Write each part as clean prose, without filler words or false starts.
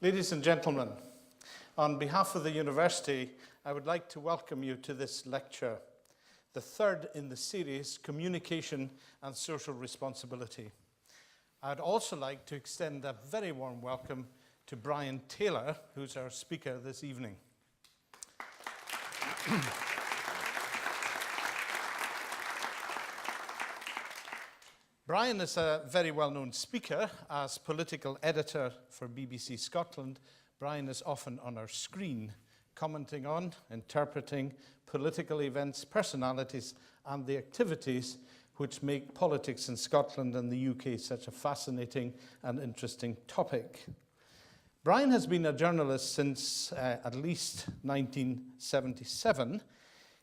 Ladies and gentlemen, on behalf of the university, I would like to welcome you to this lecture, the third in the series, Communication and Social Responsibility. I'd also like to extend a very warm welcome to Brian Taylor, who's our speaker this evening. Brian is a very well-known speaker. As political editor for BBC Scotland, Brian is often on our screen, commenting on, interpreting political events, personalities, and the activities which make politics in Scotland and the UK such a fascinating and interesting topic. Brian has been a journalist since at least 1977.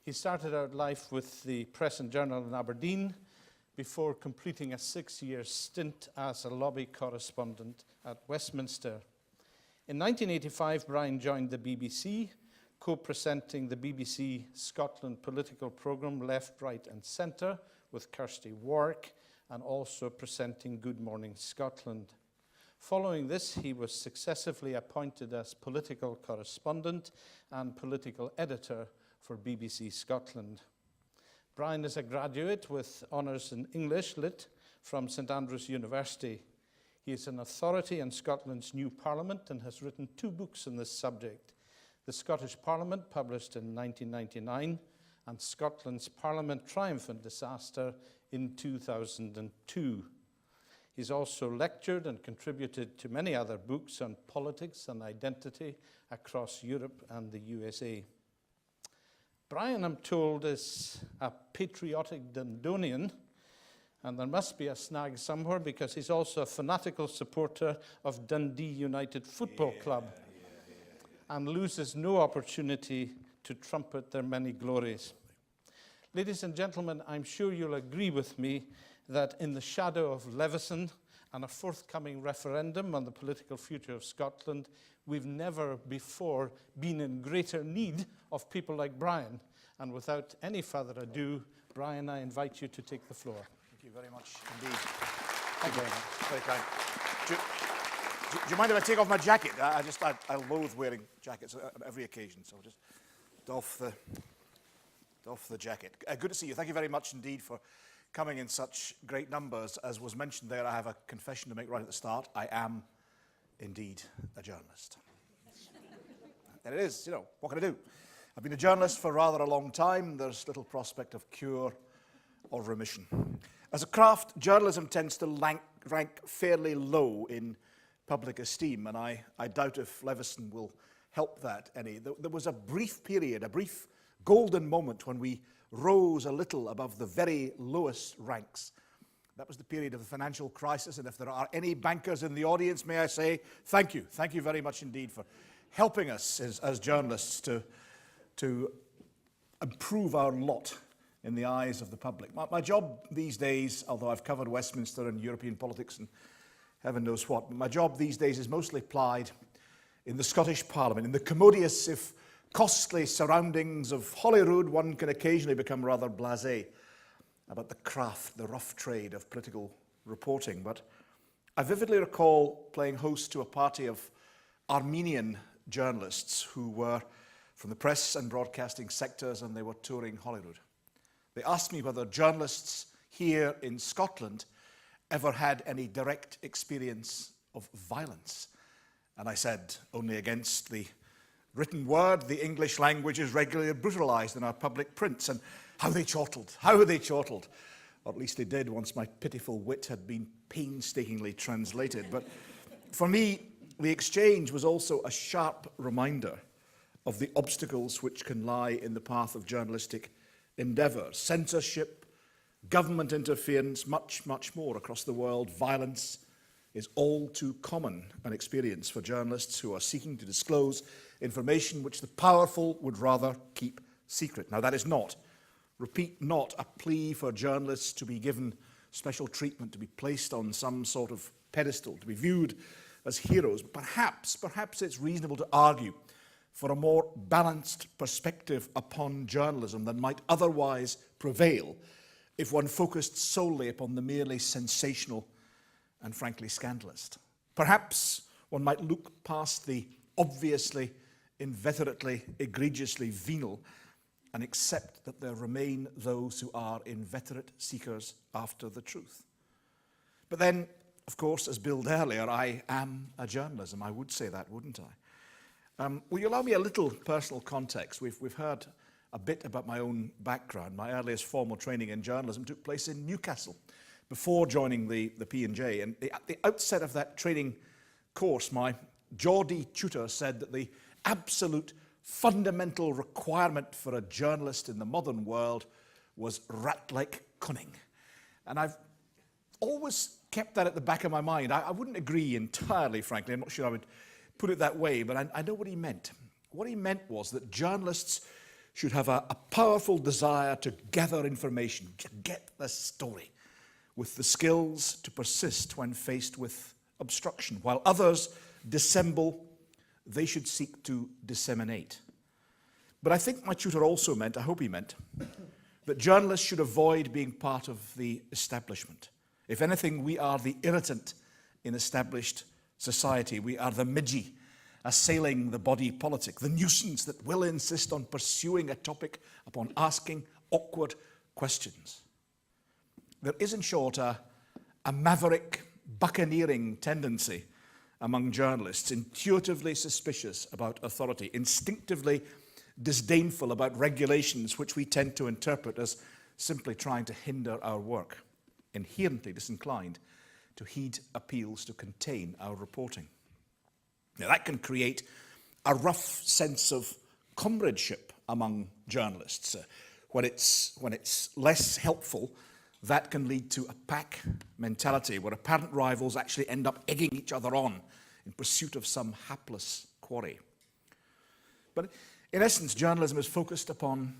He started out life with the Press and Journal in Aberdeen, before completing a 6-year stint as a lobby correspondent at Westminster. In 1985, Brian joined the BBC, co-presenting the BBC Scotland political programme Left, Right and Centre with Kirsty Warwick, and also presenting Good Morning Scotland. Following this, he was successively appointed as political correspondent and political editor for BBC Scotland. Brian is a graduate with honours in English Lit from St Andrews University. He is an authority on Scotland's new Parliament and has written 2 books on this subject. The Scottish Parliament, published in 1999, and Scotland's Parliament Triumph and Disaster in 2002. He's also lectured and contributed to many other books on politics and identity across Europe and the USA. Brian, I'm told, is a patriotic Dundonian, and there must be a snag somewhere because he's also a fanatical supporter of Dundee United Football Club and loses no opportunity to trumpet their many glories. Ladies and gentlemen, I'm sure you'll agree with me that in the shadow of Leveson and a forthcoming referendum on the political future of Scotland, we've never before been in greater need of people like Brian. And without any further ado, Brian, I invite you to take the floor. Thank you very much indeed. Thank you very much. Very kind. Do you mind if I take off my jacket? I loathe wearing jackets on every occasion, so I'll just doff the jacket. Good to see you. Thank you very much indeed for coming in such great numbers. As was mentioned there, I have a confession to make right at the start. I am indeed a journalist. There it is, you know, what can I do? I've been a journalist for rather a long time. There's little prospect of cure or remission. As a craft, journalism tends to rank fairly low in public esteem, and I doubt if Leveson will help that any. There was a brief period, a brief golden moment when we rose a little above the very lowest ranks. That was the period of the financial crisis, and if there are any bankers in the audience, may I say thank you. Thank you very much indeed for helping us as journalists to improve our lot in the eyes of the public. My job these days, although I've covered Westminster and European politics and heaven knows what, my job these days is mostly applied in the Scottish Parliament. In the commodious, if costly surroundings of Holyrood, one can occasionally become rather blasé about the craft, the rough trade of political reporting. But I vividly recall playing host to a party of Armenian journalists who were from the press and broadcasting sectors, and they were touring Holyrood. They asked me whether journalists here in Scotland ever had any direct experience of violence. And I said, only against the written word. The English language is regularly brutalised in our public prints. And how they chortled, or at least they did once my pitiful wit had been painstakingly translated. But for me, the exchange was also a sharp reminder of the obstacles which can lie in the path of journalistic endeavour. Censorship, government interference, much, much more across the world. Violence is all too common an experience for journalists who are seeking to disclose information which the powerful would rather keep secret. Now, that is not, repeat, not a plea for journalists to be given special treatment, to be placed on some sort of pedestal, to be viewed as heroes. Perhaps it's reasonable to argue for a more balanced perspective upon journalism than might otherwise prevail if one focused solely upon the merely sensational and frankly scandalous. Perhaps one might look past the obviously, inveterately, egregiously venal and accept that there remain those who are inveterate seekers after the truth. But then, of course, as billed earlier, I am a journalism. I would say that, wouldn't I? Will you allow me a little personal context? We've heard a bit about my own background. My earliest formal training in journalism took place in Newcastle before joining the P&J. And at the outset of that training course, my Geordie tutor said that the absolute fundamental requirement for a journalist in the modern world was rat-like cunning. And I've always kept that at the back of my mind. I wouldn't agree entirely, frankly. I'm not sure I would put it that way, but I know what he meant. What he meant was that journalists should have a powerful desire to gather information, to get the story, with the skills to persist when faced with obstruction. While others dissemble, they should seek to disseminate. But I think my tutor also meant, I hope he meant, that journalists should avoid being part of the establishment. If anything, we are the irritant in established society. We are the midgie assailing the body politic, the nuisance that will insist on pursuing a topic upon asking awkward questions. There is, in short, a maverick, buccaneering tendency among journalists, intuitively suspicious about authority, instinctively disdainful about regulations which we tend to interpret as simply trying to hinder our work, inherently disinclined to heed appeals to contain our reporting. Now, that can create a rough sense of comradeship among journalists. When it's less helpful, that can lead to a pack mentality where apparent rivals actually end up egging each other on in pursuit of some hapless quarry. But in essence, journalism is focused upon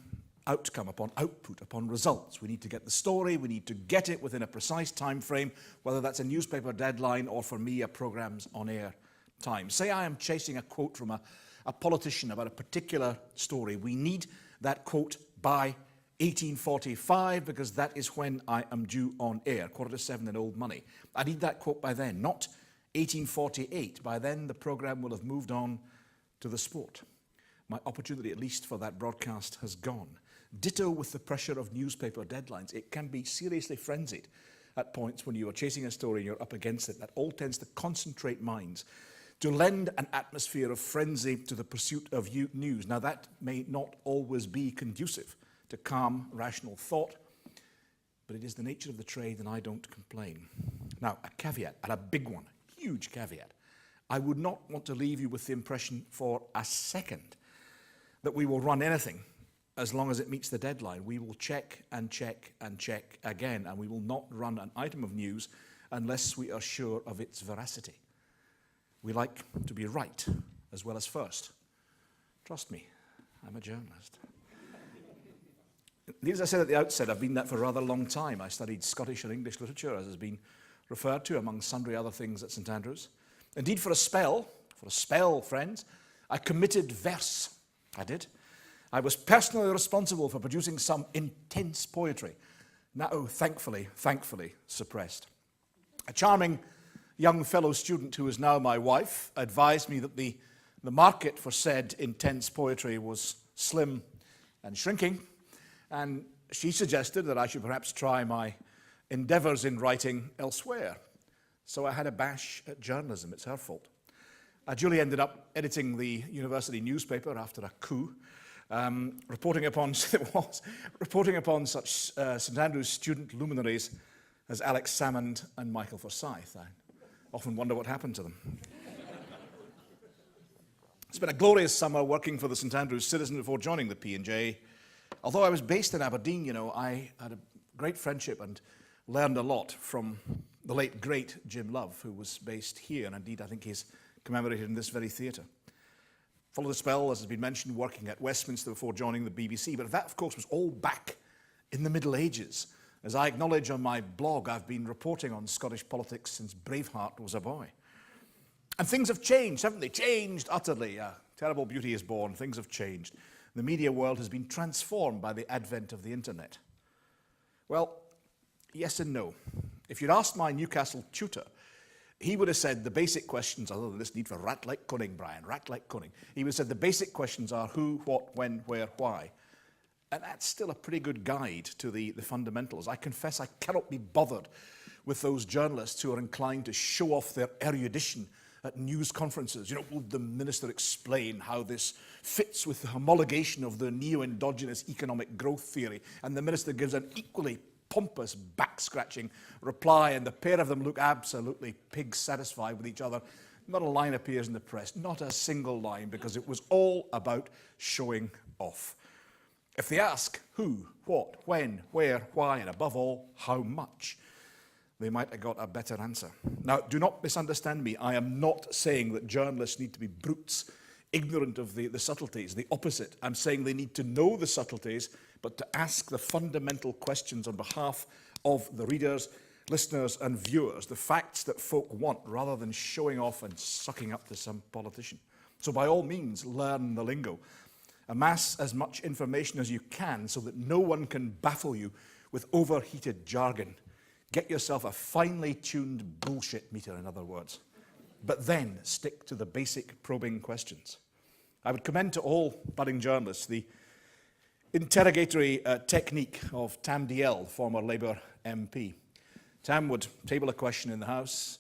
outcome, upon output, upon results. We need to get the story, we need to get it within a precise time frame, whether that's a newspaper deadline or, for me, a programme's on-air time. Say I am chasing a quote from a politician about a particular story. We need that quote by 1845, because that is when I am due on air, 6:45 in Old Money. I need that quote by then, not 1848. By then, the programme will have moved on to the sport. My opportunity, at least for that broadcast, has gone. Ditto with the pressure of newspaper deadlines. It can be seriously frenzied at points when you are chasing a story and you're up against it. That all tends to concentrate minds, to lend an atmosphere of frenzy to the pursuit of news. Now, that may not always be conducive to calm, rational thought, but it is the nature of the trade, and I don't complain. Now, a caveat, and a big one, huge caveat. I would not want to leave you with the impression for a second that we will run anything as long as it meets the deadline. We will check and check and check again, and we will not run an item of news unless we are sure of its veracity. We like to be right as well as first. Trust me, I'm a journalist. As I said at the outset, I've been that for a rather long time. I studied Scottish and English literature, as has been referred to, among sundry other things at St Andrews. Indeed, for a spell, friends, I committed verse. I did. I was personally responsible for producing some intense poetry, now thankfully suppressed. A charming young fellow student who is now my wife advised me that the market for said intense poetry was slim and shrinking, and she suggested that I should perhaps try my endeavours in writing elsewhere. So I had a bash at journalism. It's her fault. Julie ended up editing the university newspaper after a coup, reporting upon such St Andrews student luminaries as Alex Salmond and Michael Forsyth. I often wonder what happened to them. It's been a glorious summer working for the St Andrews Citizen before joining the P&J. Although I was based in Aberdeen, I had a great friendship and learned a lot from the late, great Jim Love, who was based here, and indeed I think he's commemorated in this very theatre. Followed a spell, as has been mentioned, working at Westminster before joining the BBC, but that, of course, was all back in the Middle Ages. As I acknowledge on my blog, I've been reporting on Scottish politics since Braveheart was a boy. And things have changed, haven't they? Changed utterly. A terrible beauty is born. Things have changed. The media world has been transformed by the advent of the internet. Well, yes and no. If you'd asked my Newcastle tutor he would have said the basic questions, other than this need for rat like cunning, Brian, rat like cunning. He would have said the basic questions are who, what, when, where, why. And that's still a pretty good guide to the fundamentals. I confess I cannot be bothered with those journalists who are inclined to show off their erudition at news conferences. You know, will the minister explain how this fits with the homologation of the neo-endogenous economic growth theory? And the minister gives an equally pompous, back-scratching reply, and the pair of them look absolutely pig-satisfied with each other. Not a line appears in the press, not a single line, because it was all about showing off. If they ask who, what, when, where, why, and above all, how much, they might have got a better answer. Now, do not misunderstand me. I am not saying that journalists need to be brutes, ignorant of the subtleties. The opposite. I'm saying they need to know the subtleties, but to ask the fundamental questions on behalf of the readers, listeners, and viewers, the facts that folk want, rather than showing off and sucking up to some politician. So by all means, learn the lingo. Amass as much information as you can so that no one can baffle you with overheated jargon. Get yourself a finely tuned bullshit meter, in other words. But then stick to the basic probing questions. I would commend to all budding journalists the interrogatory technique of Tam Diel, former Labour MP. Tam would table a question in the House,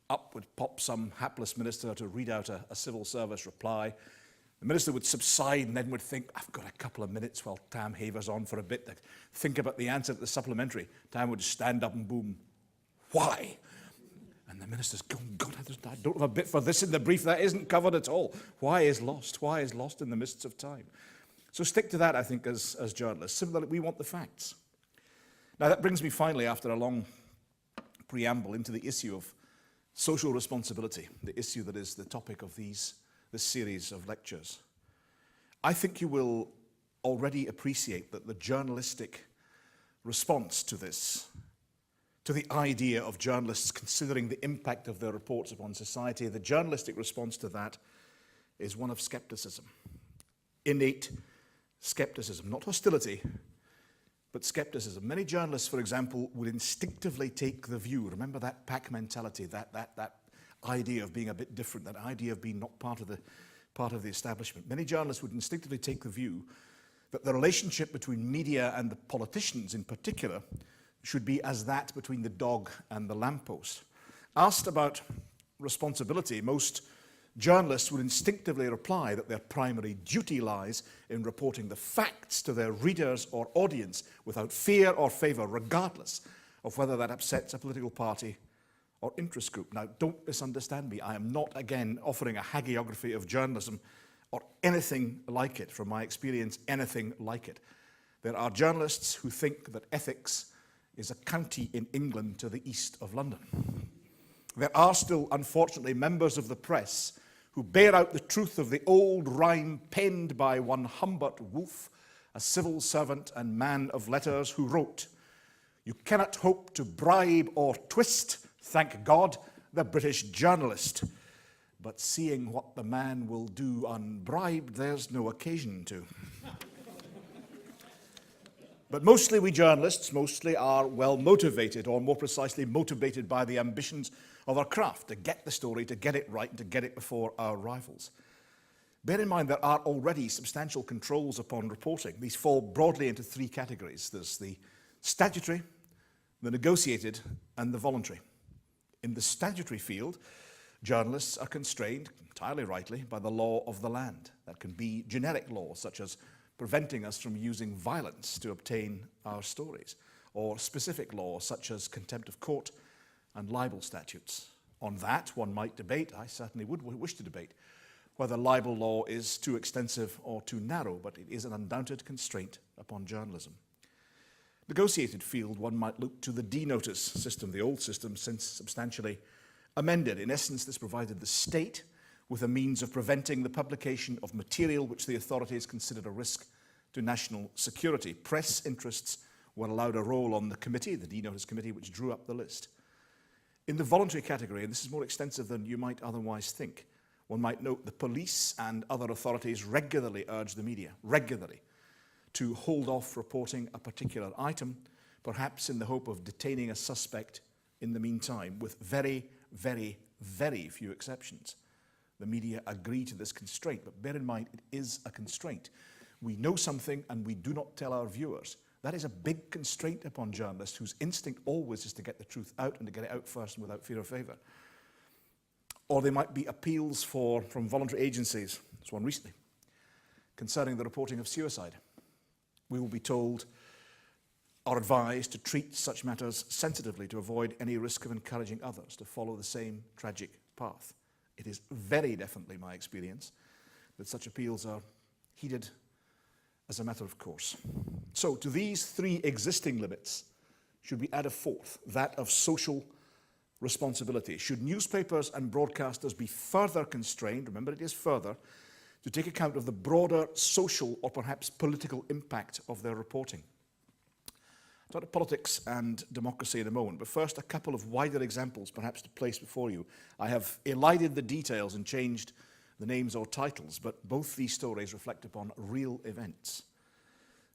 up would pop some hapless minister to read out a civil service reply. The minister would subside and then would think, I've got a couple of minutes while Tam havers on for a bit to think about the answer to the supplementary. Tam would stand up and boom, why? And the minister's going, God, I don't have a bit for this in the brief. That isn't covered at all. Why is lost? Why is lost in the mists of time? So stick to that, I think, as journalists. Similarly, we want the facts. Now, that brings me finally, after a long preamble, into the issue of social responsibility, the issue that is the topic of this series of lectures. I think you will already appreciate that the journalistic response to this, to the idea of journalists considering the impact of their reports upon society, the journalistic response to that is one of skepticism. Innate skepticism, not hostility, but skepticism. Many journalists, for example, would instinctively take the view, remember that pack mentality, that idea of being a bit different, that idea of being not part of the establishment. Many journalists would instinctively take the view that the relationship between media and the politicians in particular should be as that between the dog and the lamppost. Asked about responsibility, most journalists would instinctively reply that their primary duty lies in reporting the facts to their readers or audience without fear or favour, regardless of whether that upsets a political party or interest group. Now, don't misunderstand me. I am not, again, offering a hagiography of journalism or anything like it. From my experience, anything like it. There are journalists who think that ethics is a county in England to the east of London. There are still, unfortunately, members of the press who bear out the truth of the old rhyme penned by one Humbert Wolfe, a civil servant and man of letters, who wrote, "You cannot hope to bribe or twist, thank God, the British journalist. But seeing what the man will do unbribed, there's no occasion to." But mostly we journalists, are well motivated, or more precisely motivated by the ambitions of our craft, to get the story, to get it right, and to get it before our rivals. Bear in mind there are already substantial controls upon reporting. These fall broadly into three categories. There's the statutory, the negotiated, and the voluntary. In the statutory field, journalists are constrained, entirely rightly, by the law of the land. That can be generic law, such as preventing us from using violence to obtain our stories, or specific law, such as contempt of court and libel statutes. On that, one might debate, I certainly would wish to debate, whether libel law is too extensive or too narrow, but it is an undoubted constraint upon journalism. Negotiated field, one might look to the D-notice system, the old system, since substantially amended. In essence, this provided the state with a means of preventing the publication of material which the authorities considered a risk to national security. Press interests were allowed a role on the committee, the D-notice committee, which drew up the list. In the voluntary category, and this is more extensive than you might otherwise think, one might note the police and other authorities regularly urge the media, to hold off reporting a particular item, perhaps in the hope of detaining a suspect in the meantime, with very, very, very few exceptions. The media agree to this constraint, but bear in mind, it is a constraint. We know something and we do not tell our viewers. That is a big constraint upon journalists whose instinct always is to get the truth out and to get it out first and without fear or favour. Or there might be appeals from voluntary agencies. There's one recently, concerning the reporting of suicide. We will be told or advised to treat such matters sensitively to avoid any risk of encouraging others to follow the same tragic path. It is very definitely my experience that such appeals are heeded as a matter of course. So to these three existing limits should we add a fourth, that of social responsibility. Should newspapers and broadcasters be further constrained, remember it is further, to take account of the broader social or perhaps political impact of their reporting? I'll talk to politics and democracy in a moment, but first a couple of wider examples perhaps to place before you. I have elided the details and changed the names or titles, but both these stories reflect upon real events.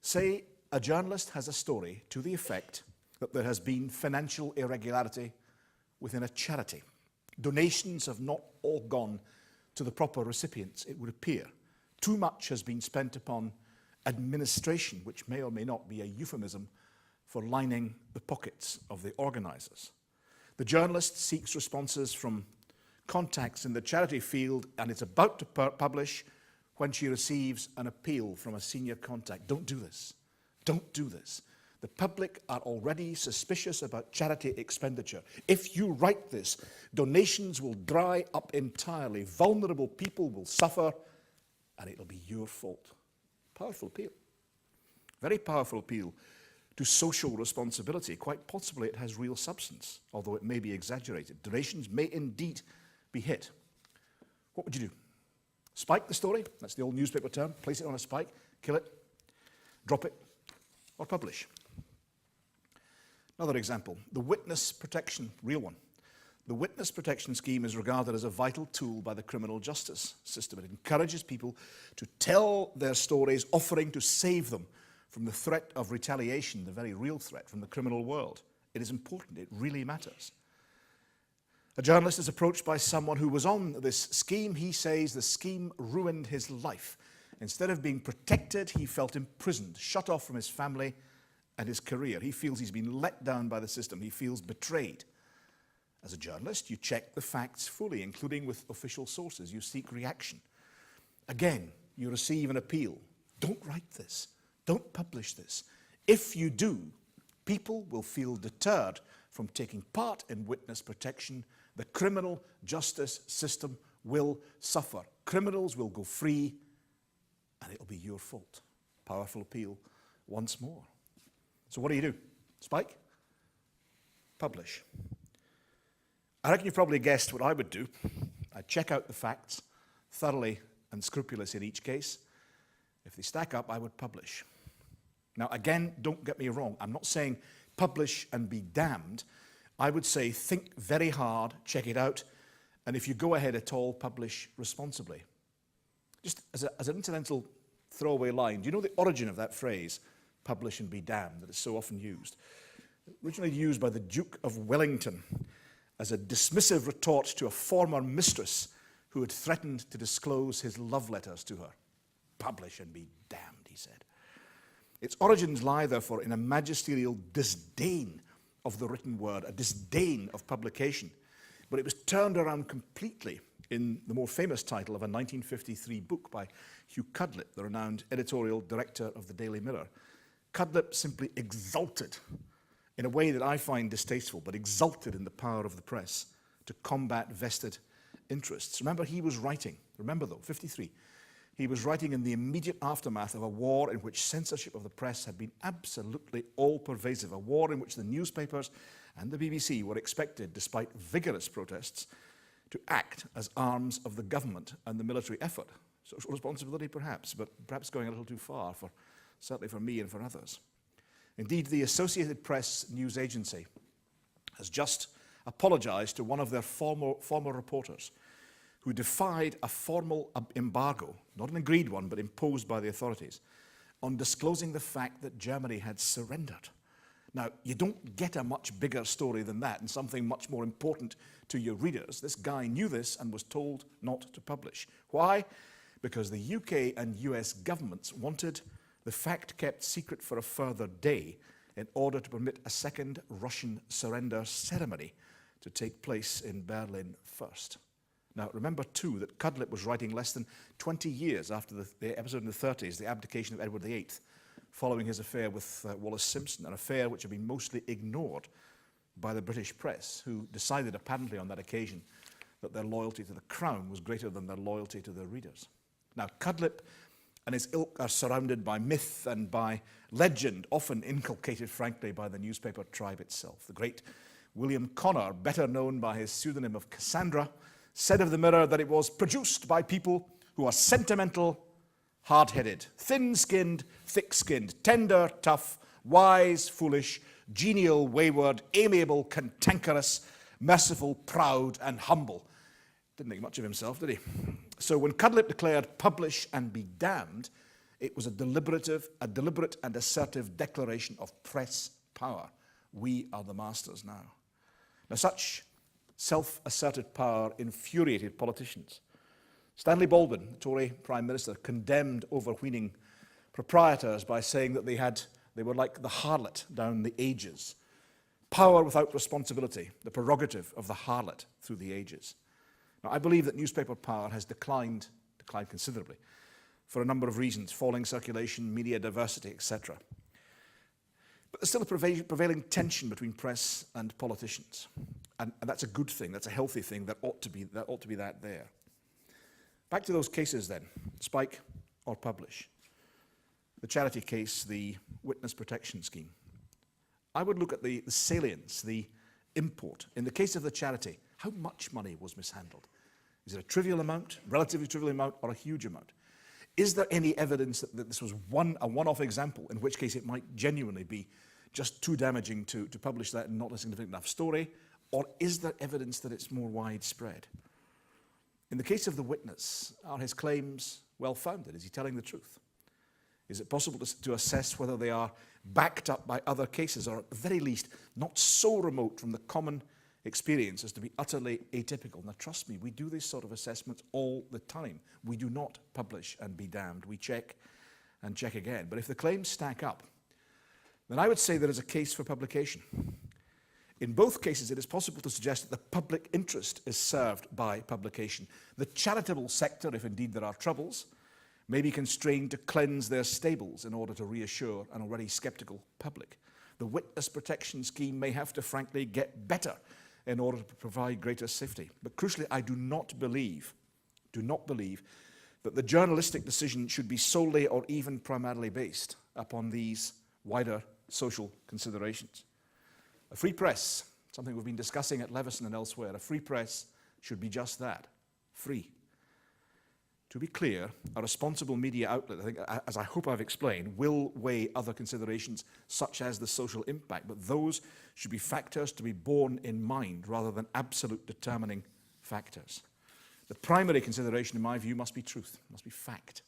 Say a journalist has a story to the effect that there has been financial irregularity within a charity. Donations have not all gone to the proper recipients, it would appear. Too much has been spent upon administration, which may or may not be a euphemism for lining the pockets of the organisers. The journalist seeks responses from contacts in the charity field and is about to publish when she receives an appeal from a senior contact. Don't do this. Don't do this. The public are already suspicious about charity expenditure. If you write this, donations will dry up entirely. Vulnerable people will suffer, and it'll be your fault. Powerful appeal. Very powerful appeal to social responsibility. Quite possibly it has real substance, although it may be exaggerated. Donations may indeed be hit. What would you do? Spike the story? That's the old newspaper term. Place it on a spike, kill it, drop it, or publish. Another example, the witness protection, real one. The witness protection scheme is regarded as a vital tool by the criminal justice system. It encourages people to tell their stories, offering to save them from the threat of retaliation, the very real threat from the criminal world. It is important, it really matters. A journalist is approached by someone who was on this scheme. He says the scheme ruined his life. Instead of being protected, he felt imprisoned, shut off from his family and his career. He feels he's been let down by the system. He feels betrayed. As a journalist, you check the facts fully, including with official sources. You seek reaction. Again, you receive an appeal. Don't write this. Don't publish this. If you do, people will feel deterred from taking part in witness protection. The criminal justice system will suffer. Criminals will go free, and it'll be your fault. Powerful appeal once more. So what do? Spike? Publish. I reckon you've probably guessed what I would do. I'd check out the facts, thoroughly and scrupulous in each case. If they stack up, I would publish. Now again, don't get me wrong. I'm not saying publish and be damned. I would say think very hard, check it out, and if you go ahead at all, publish responsibly. Just as an incidental throwaway line, do you know the origin of that phrase, publish and be damned, that is so often used? Originally used by the Duke of Wellington as a dismissive retort to a former mistress who had threatened to disclose his love letters to her. Publish and be damned, he said. Its origins lie, therefore, in a magisterial disdain of the written word, a disdain of publication. But it was turned around completely in the more famous title of a 1953 book by Hugh Cudlipp, the renowned editorial director of the Daily Mirror. Cudlipp simply exulted, in a way that I find distasteful, but exulted in the power of the press to combat vested interests. Remember, he was writing, remember though, 53, he was writing in the immediate aftermath of a war in which censorship of the press had been absolutely all-pervasive, a war in which the newspapers and the BBC were expected, despite vigorous protests, to act as arms of the government and the military effort. Social responsibility perhaps, but perhaps going a little too far, certainly for me and for others. Indeed, the Associated Press news agency has just apologized to one of their former reporters who defied a formal embargo, not an agreed one, but imposed by the authorities, on disclosing the fact that Germany had surrendered. Now, you don't get a much bigger story than that and something much more important to your readers. This guy knew this and was told not to publish. Why? Because the UK and US governments wanted the fact kept secret for a further day in order to permit a second Russian surrender ceremony to take place in Berlin first. Now, remember, too, that Cudlip was writing less than 20 years after the episode in the 30s, the abdication of Edward VIII, following his affair with Wallis Simpson, an affair which had been mostly ignored by the British press, who decided apparently on that occasion that their loyalty to the Crown was greater than their loyalty to their readers. Now, Cudlip and his ilk are surrounded by myth and by legend, often inculcated, frankly, by the newspaper tribe itself. The great William Connor, better known by his pseudonym of Cassandra, said of the Mirror that it was produced by people who are sentimental, hard-headed, thin-skinned, thick-skinned, tender, tough, wise, foolish, genial, wayward, amiable, cantankerous, merciful, proud, and humble. Didn't think much of himself, did he? So when Cudlip declared publish and be damned, it was a deliberate and assertive declaration of press power. We are the masters now. Now, such self-asserted power infuriated politicians. Stanley Baldwin, the Tory Prime Minister, condemned overweening proprietors by saying that they were like the harlot down the ages. Power without responsibility, the prerogative of the harlot through the ages. Now, I believe that newspaper power has declined considerably for a number of reasons: falling circulation, media diversity, etc. But there's still a prevailing tension between press and politicians. And that's a good thing, that's a healthy thing, that ought to be that there. Back to those cases then, spike or publish. The charity case, the witness protection scheme. I would look at the salience, the import. In the case of the charity, how much money was mishandled? Is it a trivial amount, relatively trivial amount, or a huge amount? Is there any evidence that this was a one-off example, in which case it might genuinely be just too damaging to publish that and not a significant enough story? Or is there evidence that it's more widespread? In the case of the witness, are his claims well-founded? Is he telling the truth? Is it possible to assess whether they are backed up by other cases, or at the very least, not so remote from the common experience as to be utterly atypical? Now, trust me, we do these sort of assessments all the time. We do not publish and be damned. We check and check again. But if the claims stack up, then I would say there is a case for publication. In both cases, it is possible to suggest that the public interest is served by publication. The charitable sector, if indeed there are troubles, may be constrained to cleanse their stables in order to reassure an already sceptical public. The witness protection scheme may have to, frankly, get better in order to provide greater safety. But crucially, I do not believe that the journalistic decision should be solely or even primarily based upon these wider social considerations. A free press, something we've been discussing at Leveson and elsewhere, a free press should be just that, free. To be clear, a responsible media outlet, I think, as I hope I've explained, will weigh other considerations such as the social impact, but those should be factors to be borne in mind rather than absolute determining factors. The primary consideration, in my view, must be truth, must be fact.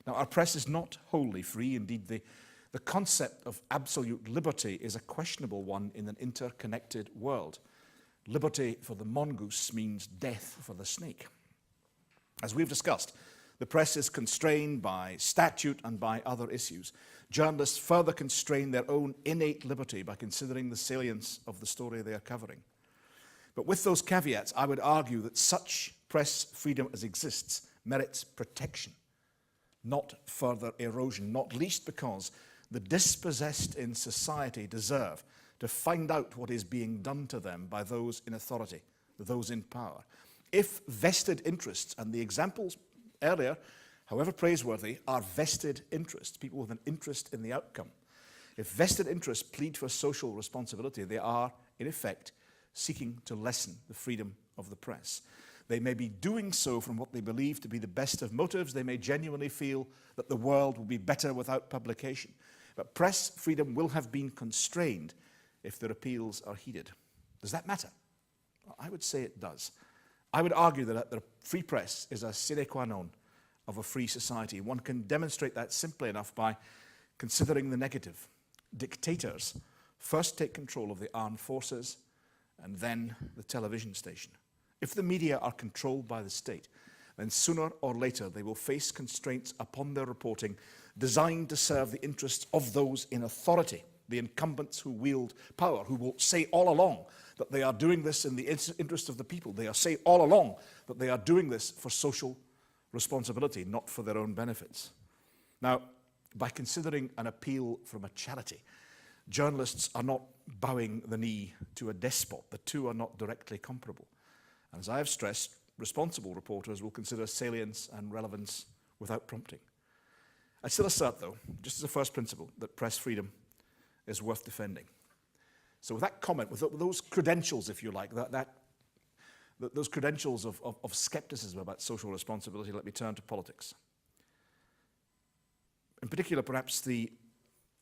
Now, our press is not wholly free. Indeed, the concept of absolute liberty is a questionable one in an interconnected world. Liberty for the mongoose means death for the snake. As we've discussed, the press is constrained by statute and by other issues. Journalists further constrain their own innate liberty by considering the salience of the story they are covering. But with those caveats, I would argue that such press freedom as exists merits protection, not further erosion, not least because the dispossessed in society deserve to find out what is being done to them by those in authority, those in power. If vested interests, and the examples earlier, however praiseworthy, are vested interests, people with an interest in the outcome. If vested interests plead for social responsibility, they are, in effect, seeking to lessen the freedom of the press. They may be doing so from what they believe to be the best of motives. They may genuinely feel that the world will be better without publication. But press freedom will have been constrained if their appeals are heeded. Does that matter? Well, I would say it does. I would argue that the free press is a sine qua non of a free society. One can demonstrate that simply enough by considering the negative. Dictators first take control of the armed forces and then the television station. If the media are controlled by the state, then sooner or later they will face constraints upon their reporting designed to serve the interests of those in authority, the incumbents who wield power, who will say all along that they are doing this in the interest of the people. They say all along that they are doing this for social responsibility, not for their own benefits. Now, by considering an appeal from a charity, journalists are not bowing the knee to a despot. The two are not directly comparable. And as I have stressed, responsible reporters will consider salience and relevance without prompting. I still assert, though, just as a first principle, that press freedom is worth defending. So with that comment, with those credentials, if you like, those credentials of skepticism about social responsibility, let me turn to politics. In particular, perhaps the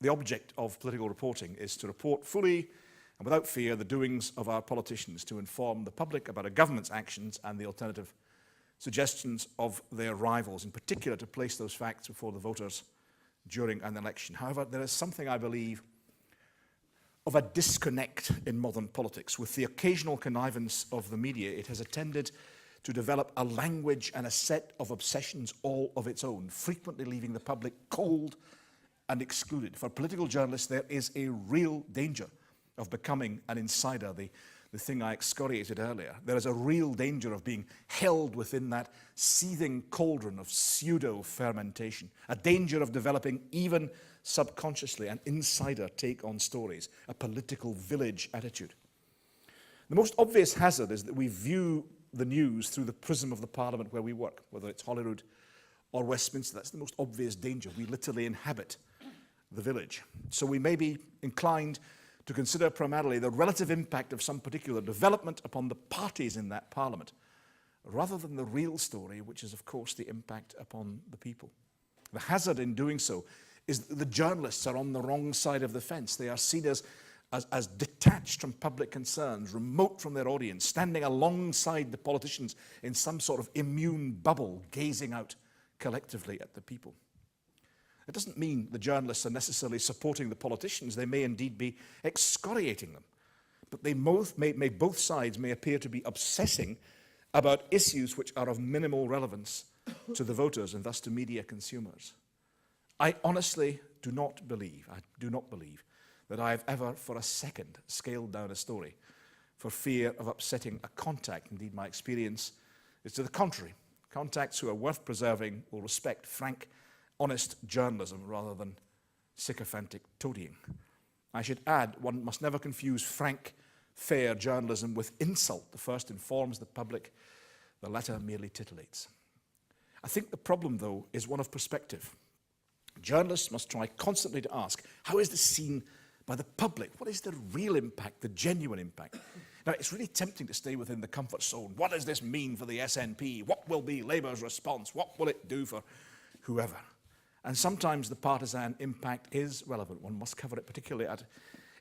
object of political reporting is to report fully and without fear the doings of our politicians, to inform the public about a government's actions and the alternative suggestions of their rivals, in particular to place those facts before the voters during an election. However, there is something, I believe, of a disconnect in modern politics. With the occasional connivance of the media, it has tended to develop a language and a set of obsessions all of its own, frequently leaving the public cold and excluded. For political journalists, there is a real danger of becoming an insider, the thing I excoriated earlier. There is a real danger of being held within that seething cauldron of pseudo-fermentation, a danger of developing, even subconsciously, an insider take on stories, a political village attitude. The most obvious hazard is that we view the news through the prism of the parliament where we work, whether it's Holyrood or Westminster. That's the most obvious danger. We literally inhabit the village. So we may be inclined to consider primarily the relative impact of some particular development upon the parties in that parliament, rather than the real story, which is, of course, the impact upon the people. The hazard in doing so is that the journalists are on the wrong side of the fence. They are seen as detached from public concerns, remote from their audience, standing alongside the politicians in some sort of immune bubble, gazing out collectively at the people. It doesn't mean the journalists are necessarily supporting the politicians. They may indeed be excoriating them. But both sides may appear to be obsessing about issues which are of minimal relevance to the voters and thus to media consumers. I honestly do not believe that I have ever for a second scaled down a story for fear of upsetting a contact. Indeed, my experience is to the contrary. Contacts who are worth preserving will respect frank, honest journalism rather than sycophantic toadying. I should add, one must never confuse frank, fair journalism with insult. The first informs the public, the latter merely titillates. I think the problem, though, is one of perspective. Journalists must try constantly to ask, how is this seen by the public? What is the real impact, the genuine impact? Now, it's really tempting to stay within the comfort zone. What does this mean for the SNP? What will be Labour's response? What will it do for whoever? And sometimes the partisan impact is relevant. One must cover it, particularly at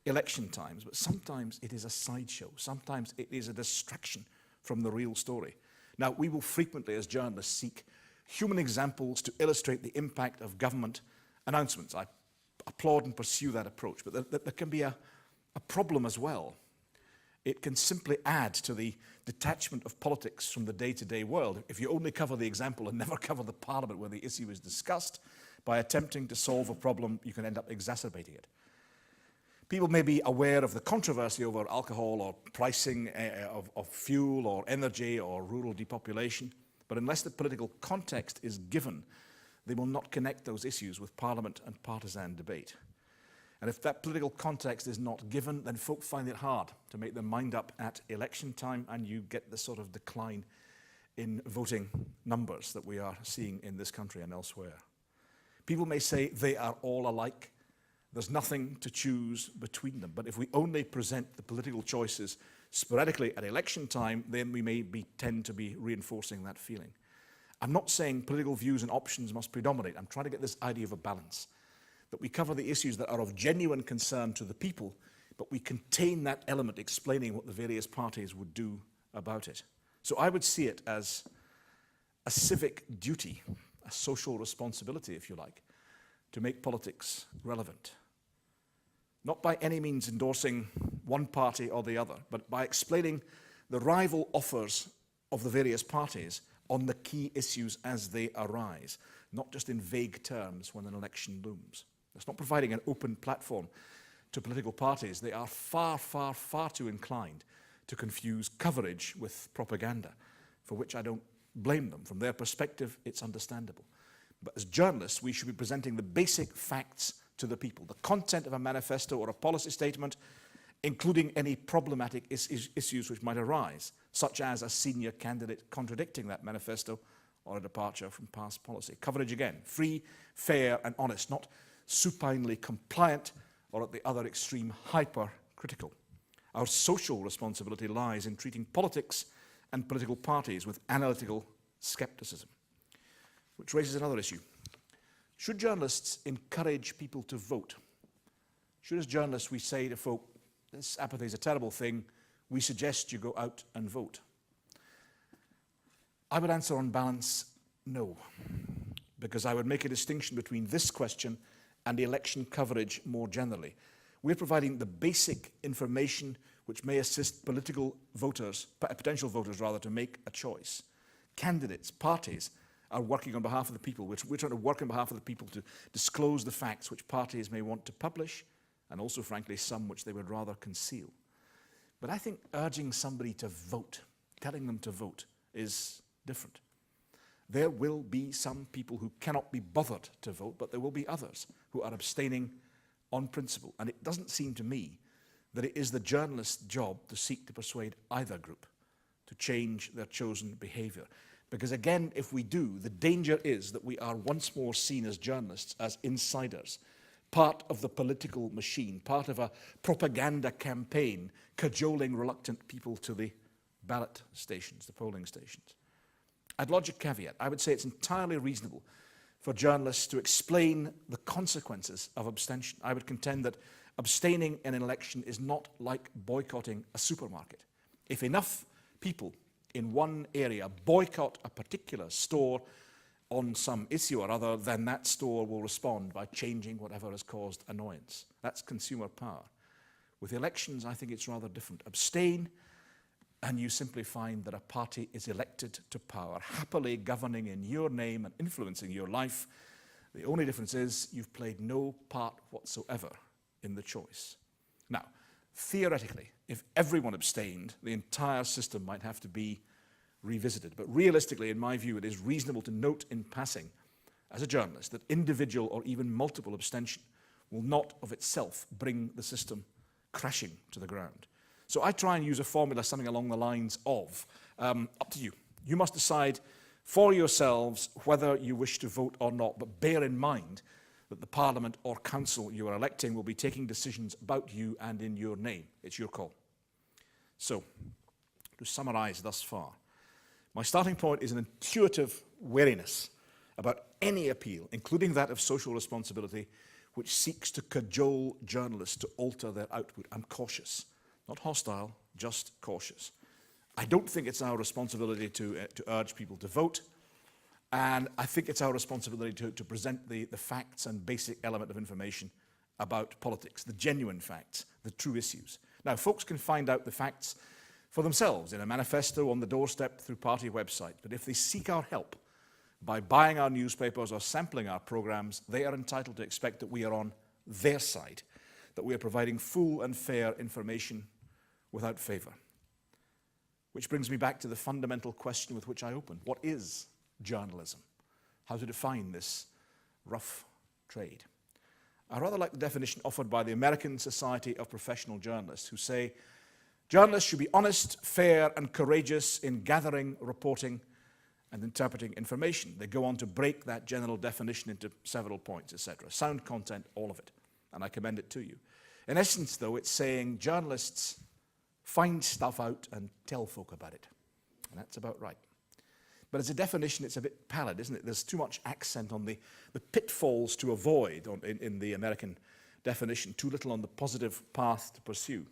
election times. But sometimes it is a sideshow. Sometimes it is a distraction from the real story. Now, we will frequently, as journalists, seek human examples to illustrate the impact of government announcements. I applaud and pursue that approach. But there can be a problem as well. It can simply add to the detachment of politics from the day-to-day world. If you only cover the example and never cover the parliament where the issue is discussed, by attempting to solve a problem, you can end up exacerbating it. People may be aware of the controversy over alcohol or pricing of fuel or energy or rural depopulation, but unless the political context is given, they will not connect those issues with parliament and partisan debate. And if that political context is not given, then folk find it hard to make their mind up at election time, and you get the sort of decline in voting numbers that we are seeing in this country and elsewhere. People may say they are all alike. There's nothing to choose between them. But if we only present the political choices sporadically at election time, then we may tend to be reinforcing that feeling. I'm not saying political views and options must predominate. I'm trying to get this idea of a balance, that we cover the issues that are of genuine concern to the people, but we contain that element explaining what the various parties would do about it. So I would see it as a civic duty, a social responsibility, if you like, to make politics relevant. not by any means endorsing one party or the other, but by explaining the rival offers of the various parties on the key issues as they arise, not just in vague terms when an election looms. It's not providing an open platform to political parties. They are far, far, far too inclined to confuse coverage with propaganda, for which I don't blame them. From their perspective, it's understandable. But as journalists, we should be presenting the basic facts to the people. The content of a manifesto or a policy statement, including any problematic issues which might arise, such as a senior candidate contradicting that manifesto or a departure from past policy. Coverage again, free, fair and honest, not supinely compliant or at the other extreme hyper-critical. Our social responsibility lies in treating politics and political parties with analytical skepticism. Which raises another issue. Should journalists encourage people to vote? Should, as journalists, we say to folk, this apathy is a terrible thing, we suggest you go out and vote? I would answer on balance, no, because I would make a distinction between this question and the election coverage more generally. We're providing the basic information which may assist political voters, potential voters rather, to make a choice. Candidates, parties, are working on behalf of the people. We're trying to work on behalf of the people to disclose the facts which parties may want to publish, and also, frankly, some which they would rather conceal. But I think urging somebody to vote, telling them to vote, is different. There will be some people who cannot be bothered to vote, but there will be others who are abstaining on principle. And it doesn't seem to me that it is the journalist's job to seek to persuade either group to change their chosen behaviour. Because again, if we do, the danger is that we are once more seen as journalists as insiders, part of the political machine, part of a propaganda campaign cajoling reluctant people to the ballot stations, the polling stations. I'd lodge a caveat. I would say it's entirely reasonable for journalists to explain the consequences of abstention. I would contend that abstaining in an election is not like boycotting a supermarket. If enough people in one area boycott a particular store on some issue or other, then that store will respond by changing whatever has caused annoyance. That's consumer power. With elections, I think it's rather different. Abstain, and you simply find that a party is elected to power, happily governing in your name and influencing your life. The only difference is you've played no part whatsoever in the choice. Now, theoretically, if everyone abstained, the entire system might have to be revisited. But realistically, in my view, it is reasonable to note in passing, as a journalist, that individual or even multiple abstention will not of itself bring the system crashing to the ground. So I try and use a formula something along the lines of, up to you. You must decide for yourselves whether you wish to vote or not, but bear in mind that the Parliament or Council you are electing will be taking decisions about you and in your name. It's your call. So, to summarise thus far, my starting point is an intuitive wariness about any appeal, including that of social responsibility, which seeks to cajole journalists to alter their output. I'm cautious, not hostile, just cautious. I don't think it's our responsibility to urge people to vote, and I think it's our responsibility to present the facts and basic element of information about politics, the genuine facts, the true issues. Now, folks can find out the facts for themselves in a manifesto on the doorstep through party websites, but if they seek our help by buying our newspapers or sampling our programs, they are entitled to expect that we are on their side, that we are providing full and fair information without favour. Which brings me back to the fundamental question with which I opened. What is journalism? How to define this rough trade? I rather like the definition offered by the American Society of Professional Journalists, who say, journalists should be honest, fair and courageous in gathering, reporting and interpreting information. They go on to break that general definition into several points, etc. Sound content, all of it. And I commend it to you. In essence, though, it's saying journalists find stuff out and tell folk about it. And that's about right. But as a definition, it's a bit pallid, isn't it? There's too much accent on the pitfalls to avoid in the American definition, too little on the positive path to pursue.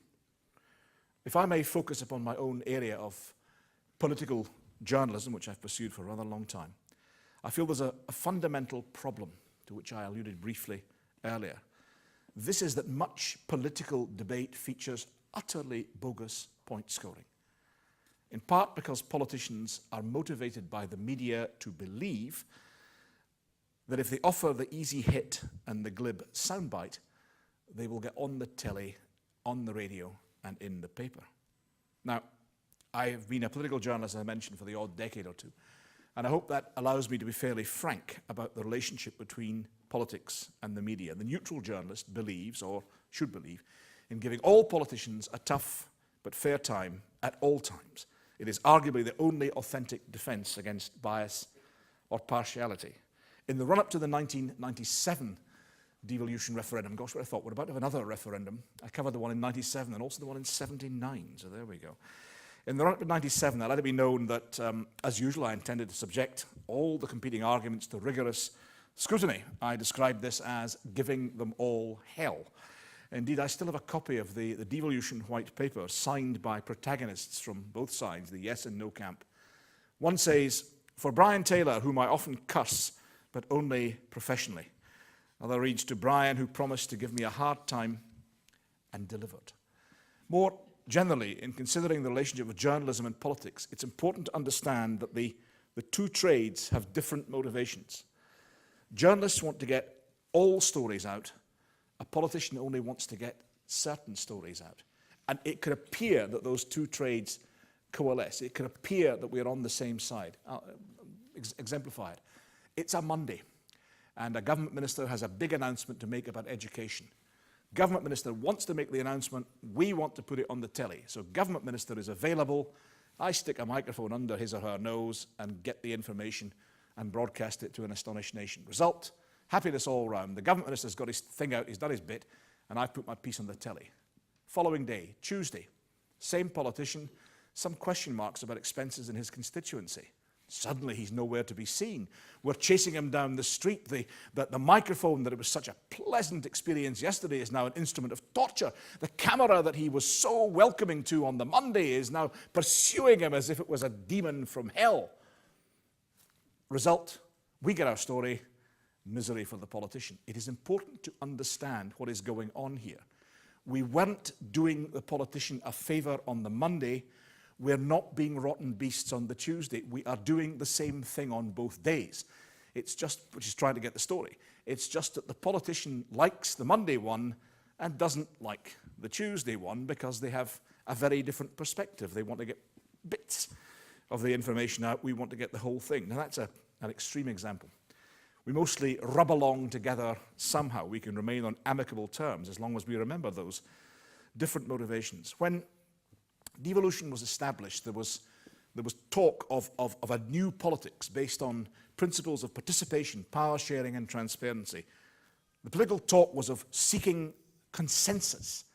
If I may focus upon my own area of political journalism, which I've pursued for a rather long time, I feel there's a fundamental problem to which I alluded briefly earlier. This is that much political debate features utterly bogus point scoring. In part because politicians are motivated by the media to believe that if they offer the easy hit and the glib soundbite, they will get on the telly, on the radio, and in the paper. Now, I have been a political journalist, as I mentioned, for the odd decade or two, and I hope that allows me to be fairly frank about the relationship between politics and the media. The neutral journalist believes, or should believe, in giving all politicians a tough but fair time at all times. It is arguably the only authentic defense against bias or partiality. In the run-up to the 1997 devolution referendum, gosh, what I thought, we're about to have another referendum. I covered the one in 97 and also the one in 79, so there we go. In the run-up to 97, I let it be known that, as usual, I intended to subject all the competing arguments to rigorous scrutiny. I described this as giving them all hell. Indeed, I still have a copy of the devolution white paper signed by protagonists from both sides, the yes and no camp. One says, "For Brian Taylor, whom I often curse, but only professionally." Another reads, "To Brian, who promised to give me a hard time and delivered." More generally, in considering the relationship of journalism and politics, it's important to understand that the two trades have different motivations. Journalists want to get all stories out. A politician only wants to get certain stories out. And it could appear that those two trades coalesce. It could appear that we are on the same side. Exemplified. It's a Monday, and a government minister has a big announcement to make about education. Government minister wants to make the announcement, we want to put it on the telly. So government minister is available, I stick a microphone under his or her nose and get the information and broadcast it to an astonished nation. Result, happiness all round. The government minister's got his thing out, he's done his bit, and I've put my piece on the telly. Following day, Tuesday, same politician, some question marks about expenses in his constituency. Suddenly he's nowhere to be seen. We're chasing him down the street. The microphone that it was such a pleasant experience yesterday is now an instrument of torture. The camera that he was so welcoming to on the Monday is now pursuing him as if it was a demon from hell. Result, we get our story, misery for the politician. It is important to understand what is going on here. We weren't doing the politician a favour on the Monday. We're not being rotten beasts on the Tuesday. We are doing the same thing on both days. It's just, which is trying to get the story. It's just that the politician likes the Monday one and doesn't like the Tuesday one because they have a very different perspective. They want to get bits of the information out. We want to get the whole thing. Now that's an extreme example. We mostly rub along together somehow. We can remain on amicable terms as long as we remember those different motivations. When devolution was established, there was talk of a new politics based on principles of participation, power sharing and transparency. The political talk was of seeking consensus.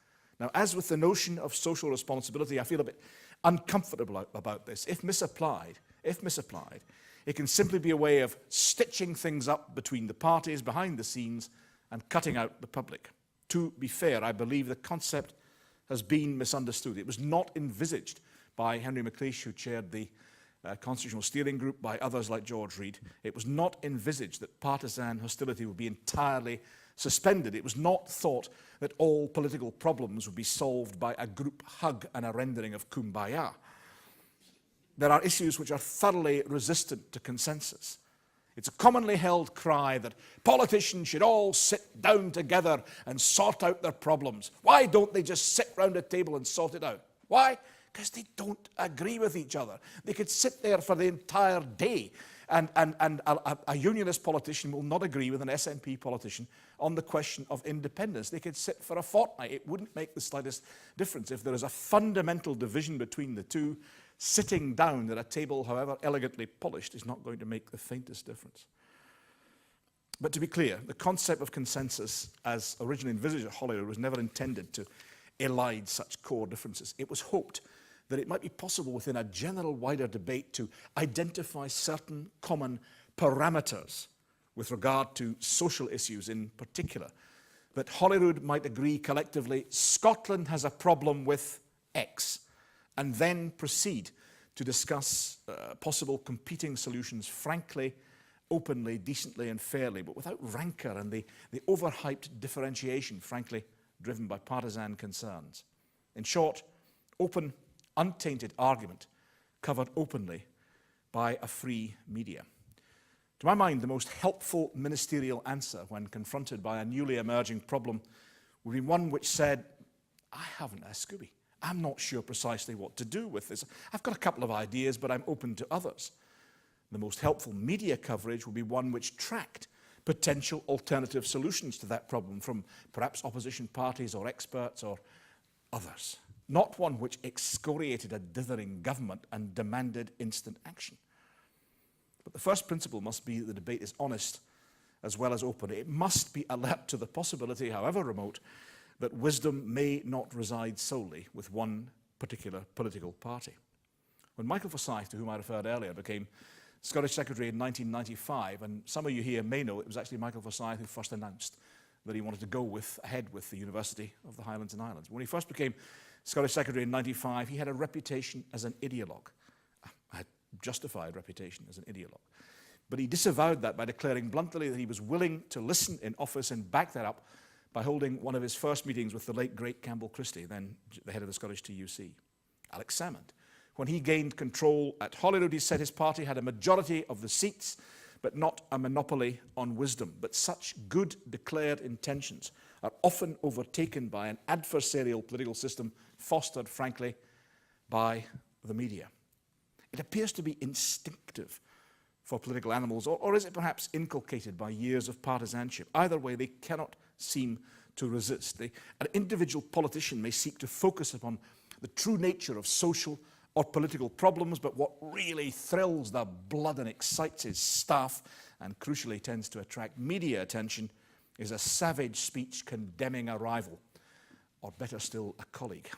Now, as with the notion of social responsibility, I feel a bit uncomfortable about this. If misapplied, it can simply be a way of stitching things up between the parties behind the scenes and cutting out the public. To be fair, I believe the concept has been misunderstood. It was not envisaged by Henry McLeish, who chaired the Constitutional Steering Group, by others like George Reid. It was not envisaged that partisan hostility would be entirely suspended. It was not thought that all political problems would be solved by a group hug and a rendering of Kumbaya. There are issues which are thoroughly resistant to consensus. It's a commonly held cry that politicians should all sit down together and sort out their problems. Why don't they just sit round a table and sort it out? Why? Because they don't agree with each other. They could sit there for the entire day, and a unionist politician will not agree with an SNP politician on the question of independence. They could sit for a fortnight. It wouldn't make the slightest difference. If there is a fundamental division between the two, sitting down at a table, however elegantly polished, is not going to make the faintest difference. But to be clear, the concept of consensus, as originally envisaged at Holyrood, was never intended to elide such core differences. It was hoped that it might be possible within a general wider debate to identify certain common parameters with regard to social issues in particular. That Holyrood might agree collectively, Scotland has a problem with X, and then proceed to discuss possible competing solutions frankly openly, decently and fairly, but without rancour and the overhyped differentiation, frankly, driven by partisan concerns. In short, open, untainted argument covered openly by a free media. To my mind, the most helpful ministerial answer when confronted by a newly emerging problem would be one which said, I haven't a Scooby. I'm not sure precisely what to do with this. I've got a couple of ideas, but I'm open to others. The most helpful media coverage would be one which tracked potential alternative solutions to that problem from perhaps opposition parties or experts or others. Not one which excoriated a dithering government and demanded instant action. But the first principle must be that the debate is honest as well as open. It must be alert to the possibility, however remote, that wisdom may not reside solely with one particular political party. When Michael Forsyth, to whom I referred earlier, became Scottish Secretary in 1995, and some of you here may know it was actually Michael Forsyth who first announced that he wanted to go ahead with the University of the Highlands and Islands. When he first became Scottish Secretary in 1995, he had a reputation as an ideologue. A justified reputation as an ideologue. But he disavowed that by declaring bluntly that he was willing to listen in office and back that up by holding one of his first meetings with the late great Campbell Christie, then the head of the Scottish TUC. Alex Salmond. When he gained control at Holyrood, he said his party had a majority of the seats, but not a monopoly on wisdom. But such good declared intentions are often overtaken by an adversarial political system fostered, frankly, by the media. It appears to be instinctive for political animals, or is it perhaps inculcated by years of partisanship? Either way, they cannot seem to resist. An individual politician may seek to focus upon the true nature of social or political problems, but what really thrills the blood and excites his staff, and crucially tends to attract media attention, is a savage speech condemning a rival, or better still, a colleague.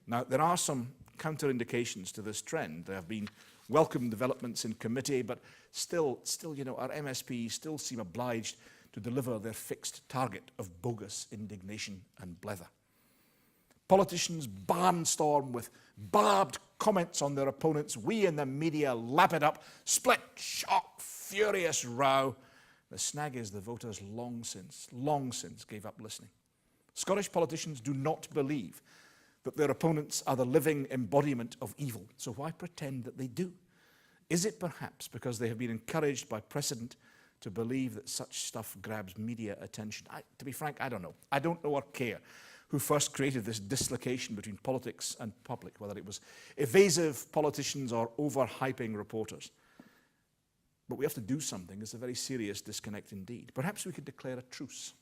Now, there are some counterindications to this trend. There have been welcome developments in committee, but still, our MSPs still seem obliged to deliver their fixed target of bogus indignation and blether. Politicians barnstorm with barbed comments on their opponents. We in the media lap it up. Split, shock, furious row. The snag is the voters long since gave up listening. Scottish politicians do not believe that their opponents are the living embodiment of evil. So why pretend that they do? Is it perhaps because they have been encouraged by precedent to believe that such stuff grabs media attention? To be frank, I don't know. I don't know or care who first created this dislocation between politics and public, whether it was evasive politicians or overhyping reporters. But we have to do something. It's a very serious disconnect indeed. Perhaps we could declare a truce.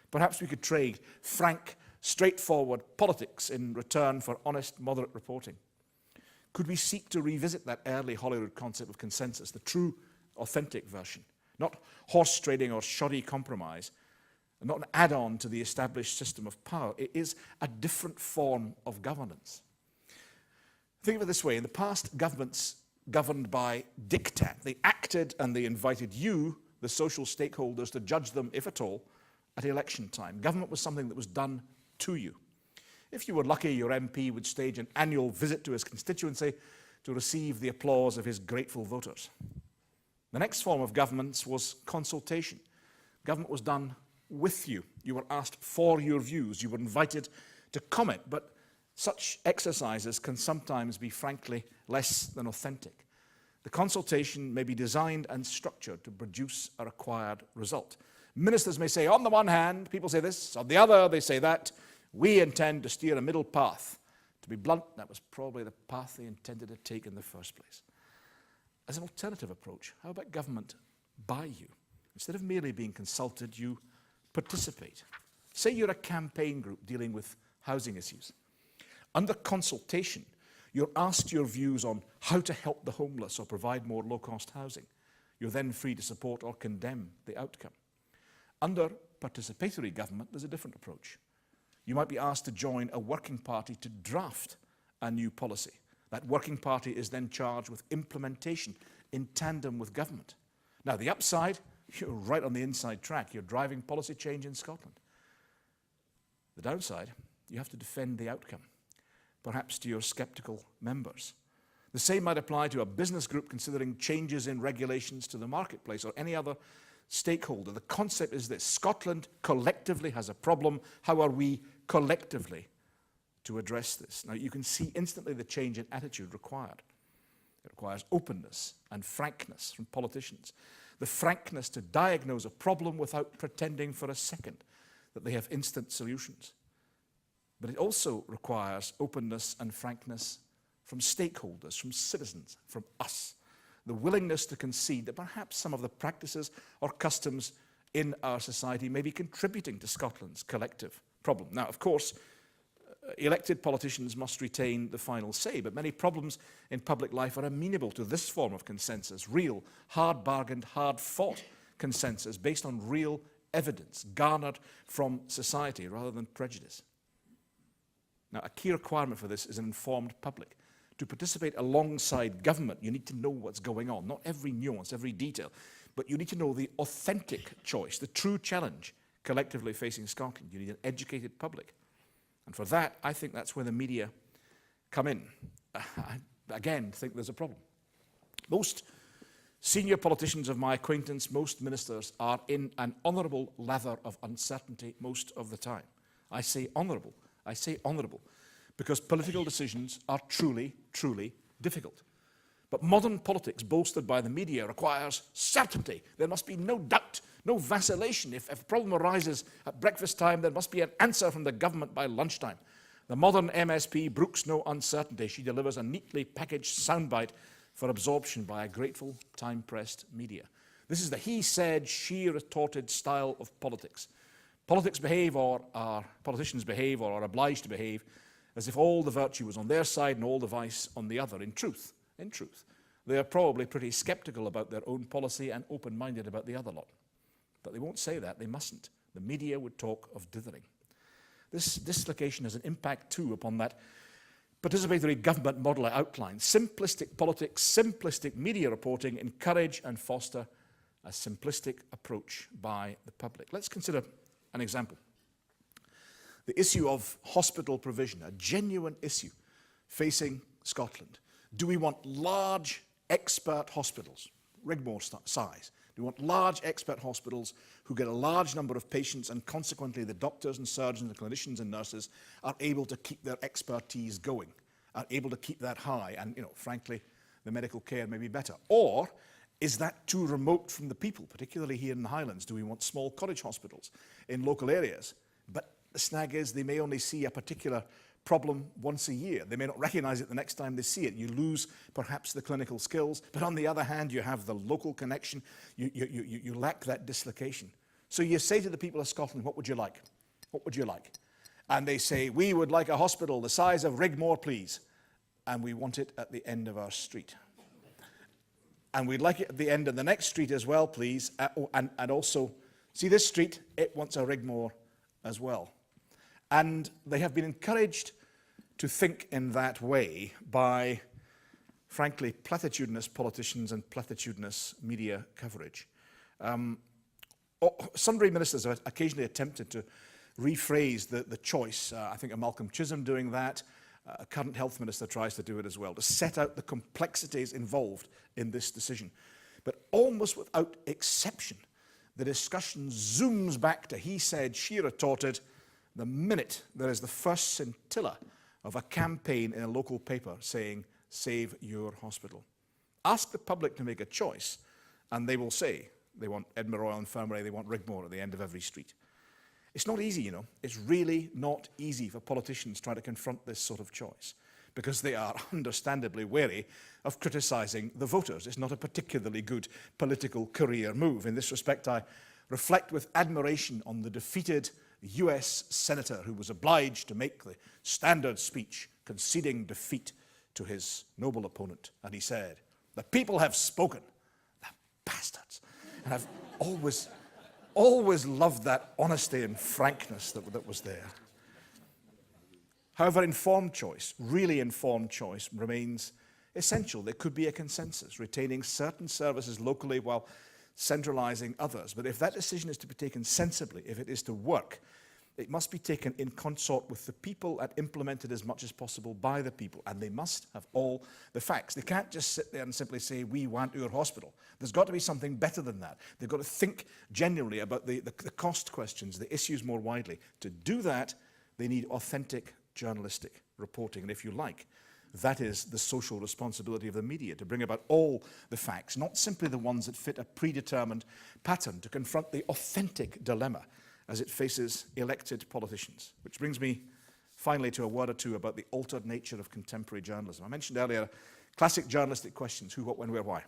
Perhaps we could trade frank, straightforward politics in return for honest, moderate reporting. Could we seek to revisit that early Holyrood concept of consensus, the true, authentic version? Not horse trading or shoddy compromise, and not an add-on to the established system of power. It is a different form of governance. Think of it this way. In the past, governments governed by diktat. They acted and they invited you, the social stakeholders, to judge them, if at all, at election time. Government was something that was done to you. If you were lucky, your MP would stage an annual visit to his constituency to receive the applause of his grateful voters. The next form of governance was consultation. Government was done with you. You were asked for your views. You were invited to comment, but such exercises can sometimes be, frankly, less than authentic. The consultation may be designed and structured to produce a required result. Ministers may say, on the one hand, people say this, on the other, they say that. We intend to steer a middle path. To be blunt, that was probably the path they intended to take in the first place. As an alternative approach, how about government by you? Instead of merely being consulted, you participate. Say you're a campaign group dealing with housing issues. Under consultation, you're asked your views on how to help the homeless or provide more low-cost housing. You're then free to support or condemn the outcome. Under participatory government, there's a different approach. You might be asked to join a working party to draft a new policy. That working party is then charged with implementation in tandem with government. Now, the upside, you're right on the inside track. You're driving policy change in Scotland. The downside, you have to defend the outcome, perhaps to your sceptical members. The same might apply to a business group considering changes in regulations to the marketplace or any other stakeholder. The concept is that Scotland collectively has a problem. How are we collectively to address this? Now, you can see instantly the change in attitude required. It requires openness and frankness from politicians. The frankness to diagnose a problem without pretending for a second that they have instant solutions. But it also requires openness and frankness from stakeholders, from citizens, from us. The willingness to concede that perhaps some of the practices or customs in our society may be contributing to Scotland's collective problem. Now, of course, elected politicians must retain the final say, but many problems in public life are amenable to this form of consensus, real, hard-bargained, hard-fought consensus based on real evidence garnered from society rather than prejudice. Now, a key requirement for this is an informed public. To participate alongside government, you need to know what's going on, not every nuance, every detail, but you need to know the authentic choice, the true challenge collectively facing Scotland. You need an educated public. And for that, I think that's where the media come in. I, again, think there's a problem. Most senior politicians of my acquaintance, most ministers, are in an honourable lather of uncertainty most of the time. I say honourable, because political decisions are truly, truly difficult. But modern politics, bolstered by the media, requires certainty. There must be no doubt, no vacillation. If a problem arises at breakfast time, there must be an answer from the government by lunchtime. The modern MSP brooks no uncertainty. She delivers a neatly packaged soundbite for absorption by a grateful, time-pressed media. This is the he said, she retorted style of politics. Politicians behave or are obliged to behave as if all the virtue was on their side and all the vice on the other. In truth, they are probably pretty sceptical about their own policy and open-minded about the other lot. But they won't say that, they mustn't. The media would talk of dithering. This dislocation has an impact too upon that participatory government model I outlined. Simplistic politics, simplistic media reporting encourage and foster a simplistic approach by the public. Let's consider an example. The issue of hospital provision, a genuine issue facing Scotland. Do we want large expert hospitals, Rigmore size? Do we want large expert hospitals who get a large number of patients and consequently the doctors and surgeons and clinicians and nurses are able to keep their expertise going, are able to keep that high and, frankly, the medical care may be better? Or is that too remote from the people, particularly here in the Highlands? Do we want small cottage hospitals in local areas? But the snag is they may only see a particular problem once a year. They may not recognize it the next time they see it. You lose perhaps the clinical skills, but on the other hand, you have the local connection. You lack that dislocation. So you say to the people of Scotland, what would you like? What would you like? And they say, we would like a hospital the size of Rigmore, please. And we want it at the end of our street. And we'd like it at the end of the next street as well, please. And also, see this street? It wants a Rigmore as well. And they have been encouraged to think in that way by, frankly, platitudinous politicians and platitudinous media coverage. Sundry ministers have occasionally attempted to rephrase the choice. I think of Malcolm Chisholm doing that. A current health minister tries to do it as well, to set out the complexities involved in this decision. But almost without exception, the discussion zooms back to he said, she retorted, the minute there is the first scintilla of a campaign in a local paper saying, save your hospital. Ask the public to make a choice, and they will say they want Edinburgh Royal Infirmary, they want Rigmore at the end of every street. It's not easy, It's really not easy for politicians trying to confront this sort of choice, because they are understandably wary of criticising the voters. It's not a particularly good political career move. In this respect, I reflect with admiration on the defeated US senator who was obliged to make the standard speech conceding defeat to his noble opponent. And he said, the people have spoken, the bastards. And I've always loved that honesty and frankness that was there. However, informed choice, really informed choice, remains essential. There could be a consensus, retaining certain services locally while centralising others. But if that decision is to be taken sensibly, if it is to work, It must be taken in consort with the people and implemented as much as possible by the people. And they must have all the facts. They can't just sit there and simply say, we want your hospital. There's got to be something better than that. They've got to think genuinely about the cost questions, the issues more widely. To do that, they need authentic journalistic reporting. And if you like, that is the social responsibility of the media, to bring about all the facts, not simply the ones that fit a predetermined pattern, to confront the authentic dilemma as it faces elected politicians. Which brings me finally to a word or two about the altered nature of contemporary journalism. I mentioned earlier classic journalistic questions: who, what, when, where, why.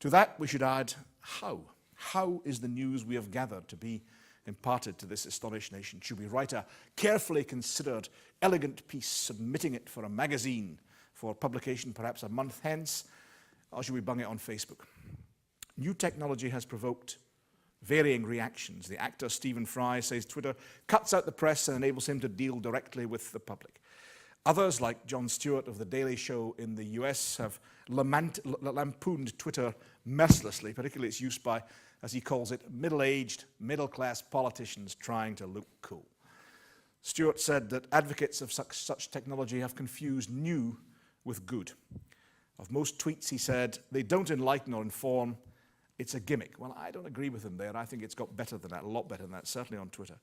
To that we should add how. How is the news we have gathered to be imparted to this astonished nation? Should we write a carefully considered, elegant piece, submitting it for a magazine for publication perhaps a month hence, or should we bung it on Facebook? New technology has provoked varying reactions. The actor Stephen Fry says Twitter cuts out the press and enables him to deal directly with the public. Others, like Jon Stewart of The Daily Show in the US, have lampooned Twitter mercilessly, particularly its use by, as he calls it, middle-aged, middle-class politicians trying to look cool. Stewart said that advocates of such technology have confused new with good. Of most tweets, he said, they don't enlighten or inform, it's a gimmick. Well, I don't agree with him there. I think it's got better than that, a lot better than that, certainly on Twitter.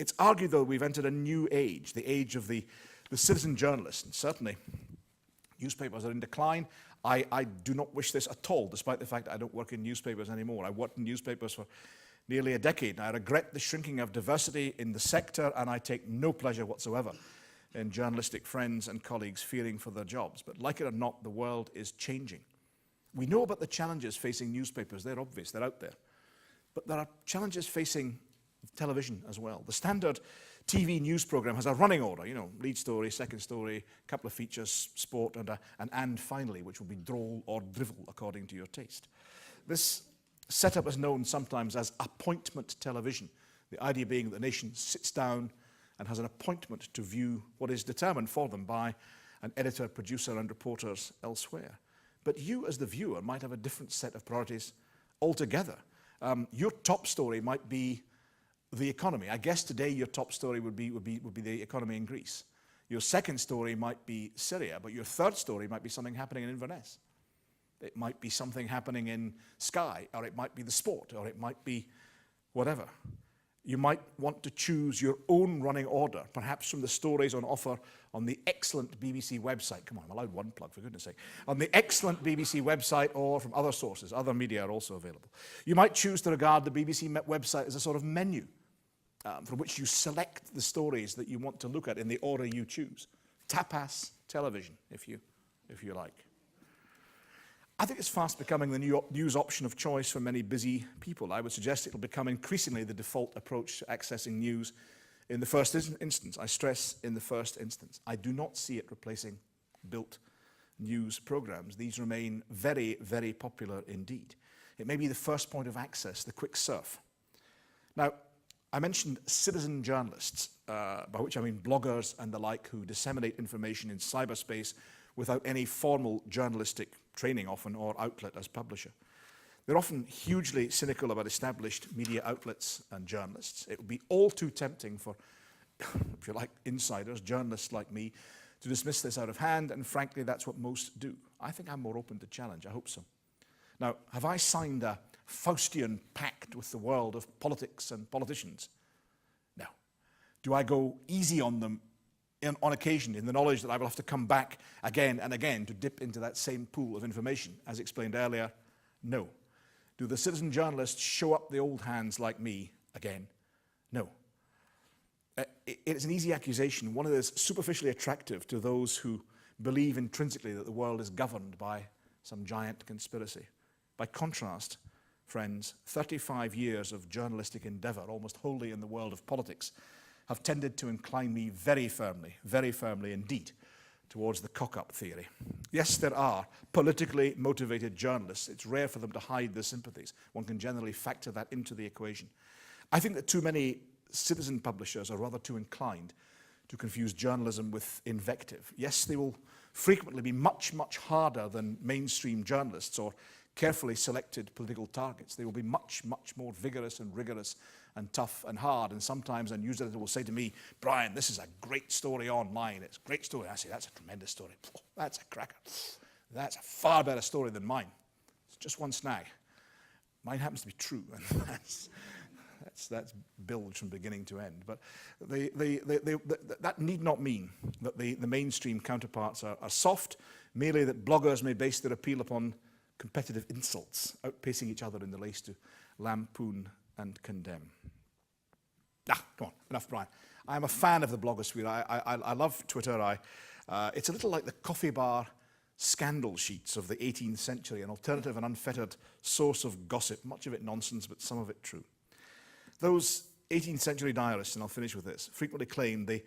It's argued, though, we've entered a new age, the age of the citizen journalist, and certainly newspapers are in decline. I do not wish this at all, despite the fact that I don't work in newspapers anymore. I worked in newspapers for nearly a decade, and I regret the shrinking of diversity in the sector, and I take no pleasure whatsoever in journalistic friends and colleagues fearing for their jobs. But like it or not, the world is changing. We know about the challenges facing newspapers. They're obvious, they're out there. But there are challenges facing television as well. The standard TV news program has a running order, lead story, second story, a couple of features, sport, and finally, which will be droll or drivel according to your taste. This setup is known sometimes as appointment television, the idea being that the nation sits down and has an appointment to view what is determined for them by an editor, producer, and reporters elsewhere. But you, as the viewer, might have a different set of priorities altogether. Your top story might be the economy. I guess today your top story would be the economy in Greece. Your second story might be Syria, but your third story might be something happening in Inverness. It might be something happening in Skye, or it might be the sport, or it might be whatever. You might want to choose your own running order, perhaps from the stories on offer on the excellent BBC website. Come on, I'm allowed one plug, for goodness sake. On the excellent BBC website, or from other sources. Other media are also available. You might choose to regard the BBC website as a sort of menu from which you select the stories that you want to look at in the order you choose. Tapas television, if you like. I think it's fast becoming the news option of choice for many busy people. I would suggest it will become increasingly the default approach to accessing news in the first instance. I stress in the first instance. I do not see it replacing built news programs. These remain very, very popular indeed. It may be the first point of access, the quick surf. Now, I mentioned citizen journalists, by which I mean bloggers and the like who disseminate information in cyberspace without any formal journalistic training often or outlet as publisher. They're often hugely cynical about established media outlets and journalists. It would be all too tempting for, if you like, insiders, journalists like me, to dismiss this out of hand, and frankly, that's what most do. I think I'm more open to challenge. I hope so. Now, have I signed a Faustian pact with the world of politics and politicians? No. Do I go easy on them on occasion in the knowledge that I will have to come back again and again to dip into that same pool of information? As explained earlier, no. Do the citizen journalists show up the old hands like me again? No. It's an easy accusation. One that is superficially attractive to those who believe intrinsically that the world is governed by some giant conspiracy. By contrast, friends, 35 years of journalistic endeavour, almost wholly in the world of politics, have tended to incline me very firmly indeed, towards the cock-up theory. Yes, there are politically motivated journalists. It's rare for them to hide their sympathies. One can generally factor that into the equation. I think that too many citizen publishers are rather too inclined to confuse journalism with invective. Yes, they will frequently be much, much harder than mainstream journalists or carefully selected political targets. They will be much, much more vigorous and rigorous and tough and hard. And sometimes a news editor will say to me, Brian, this is a great story online. It's a great story. I say, that's a tremendous story. That's a cracker. That's a far better story than mine. It's just one snag. Mine happens to be true, and that's bilged from beginning to end. But that need not mean that the mainstream counterparts are soft, merely that bloggers may base their appeal upon competitive insults, outpacing each other in the race to lampoon and condemn. Come on, enough, Brian. I'm a fan of the blogosphere. I love Twitter. It's a little like the coffee bar scandal sheets of the 18th century, an alternative and unfettered source of gossip, much of it nonsense, but some of it true. Those 18th century diarists, and I'll finish with this, frequently claimed they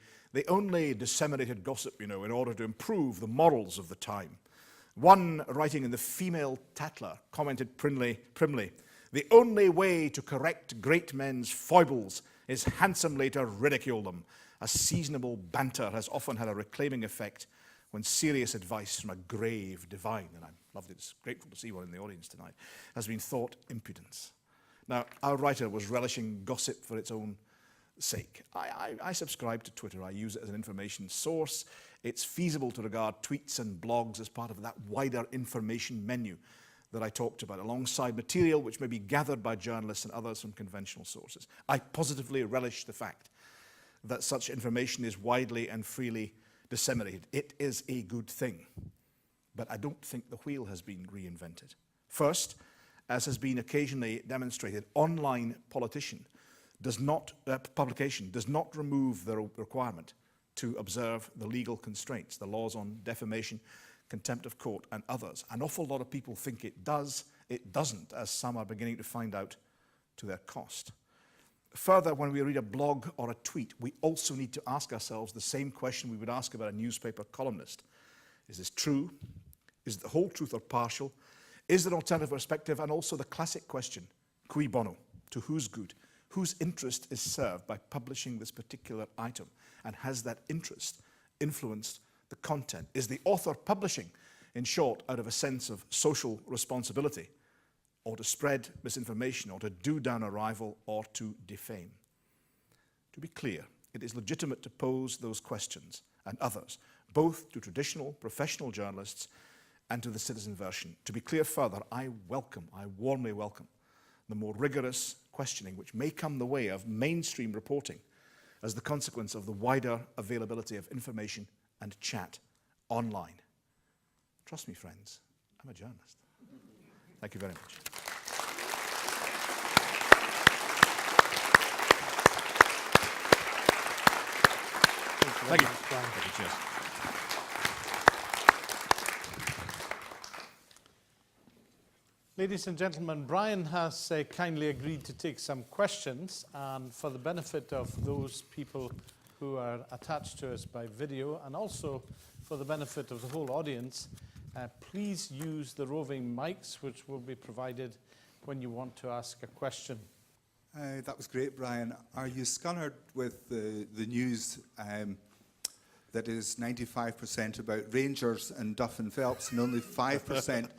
only disseminated gossip, in order to improve the morals of the time. One, writing in the Female Tatler, commented primly, the only way to correct great men's foibles is handsomely to ridicule them. A seasonable banter has often had a reclaiming effect when serious advice from a grave divine, and it's grateful to see one in the audience tonight, has been thought impudence. Now, our writer was relishing gossip for its own sake. I subscribe to Twitter. I use it as an information source. It's feasible to regard tweets and blogs as part of that wider information menu that I talked about, alongside material which may be gathered by journalists and others from conventional sources. I positively relish the fact that such information is widely and freely disseminated. It is a good thing, but I don't think the wheel has been reinvented. First, as has been occasionally demonstrated, online publication does not remove the requirement to observe the legal constraints, the laws on defamation, contempt of court, and others. An awful lot of people think it does. It doesn't, as some are beginning to find out to their cost. Further, when we read a blog or a tweet, we also need to ask ourselves the same question we would ask about a newspaper columnist. Is this true? Is it the whole truth or partial? Is there an alternative perspective? And also the classic question, cui bono, to whose good? Whose interest is served by publishing this particular item? And has that interest influenced the content? Is the author publishing, in short, out of a sense of social responsibility, or to spread misinformation, or to do down a rival, or to defame? To be clear, it is legitimate to pose those questions and others, both to traditional professional journalists and to the citizen version. To be clear further, I warmly welcome, the more rigorous questioning which may come the way of mainstream reporting as the consequence of the wider availability of information and chat online. Trust me, friends, I'm a journalist. Thank you very much. Thank you. Thank you. Cheers. Ladies and gentlemen, Brian has kindly agreed to take some questions, and for the benefit of those people who are attached to us by video, and also for the benefit of the whole audience, please use the roving mics which will be provided when you want to ask a question. That was great, Brian. Are you scunnered with the news that is 95% about Rangers and Duff and Phelps and only 5%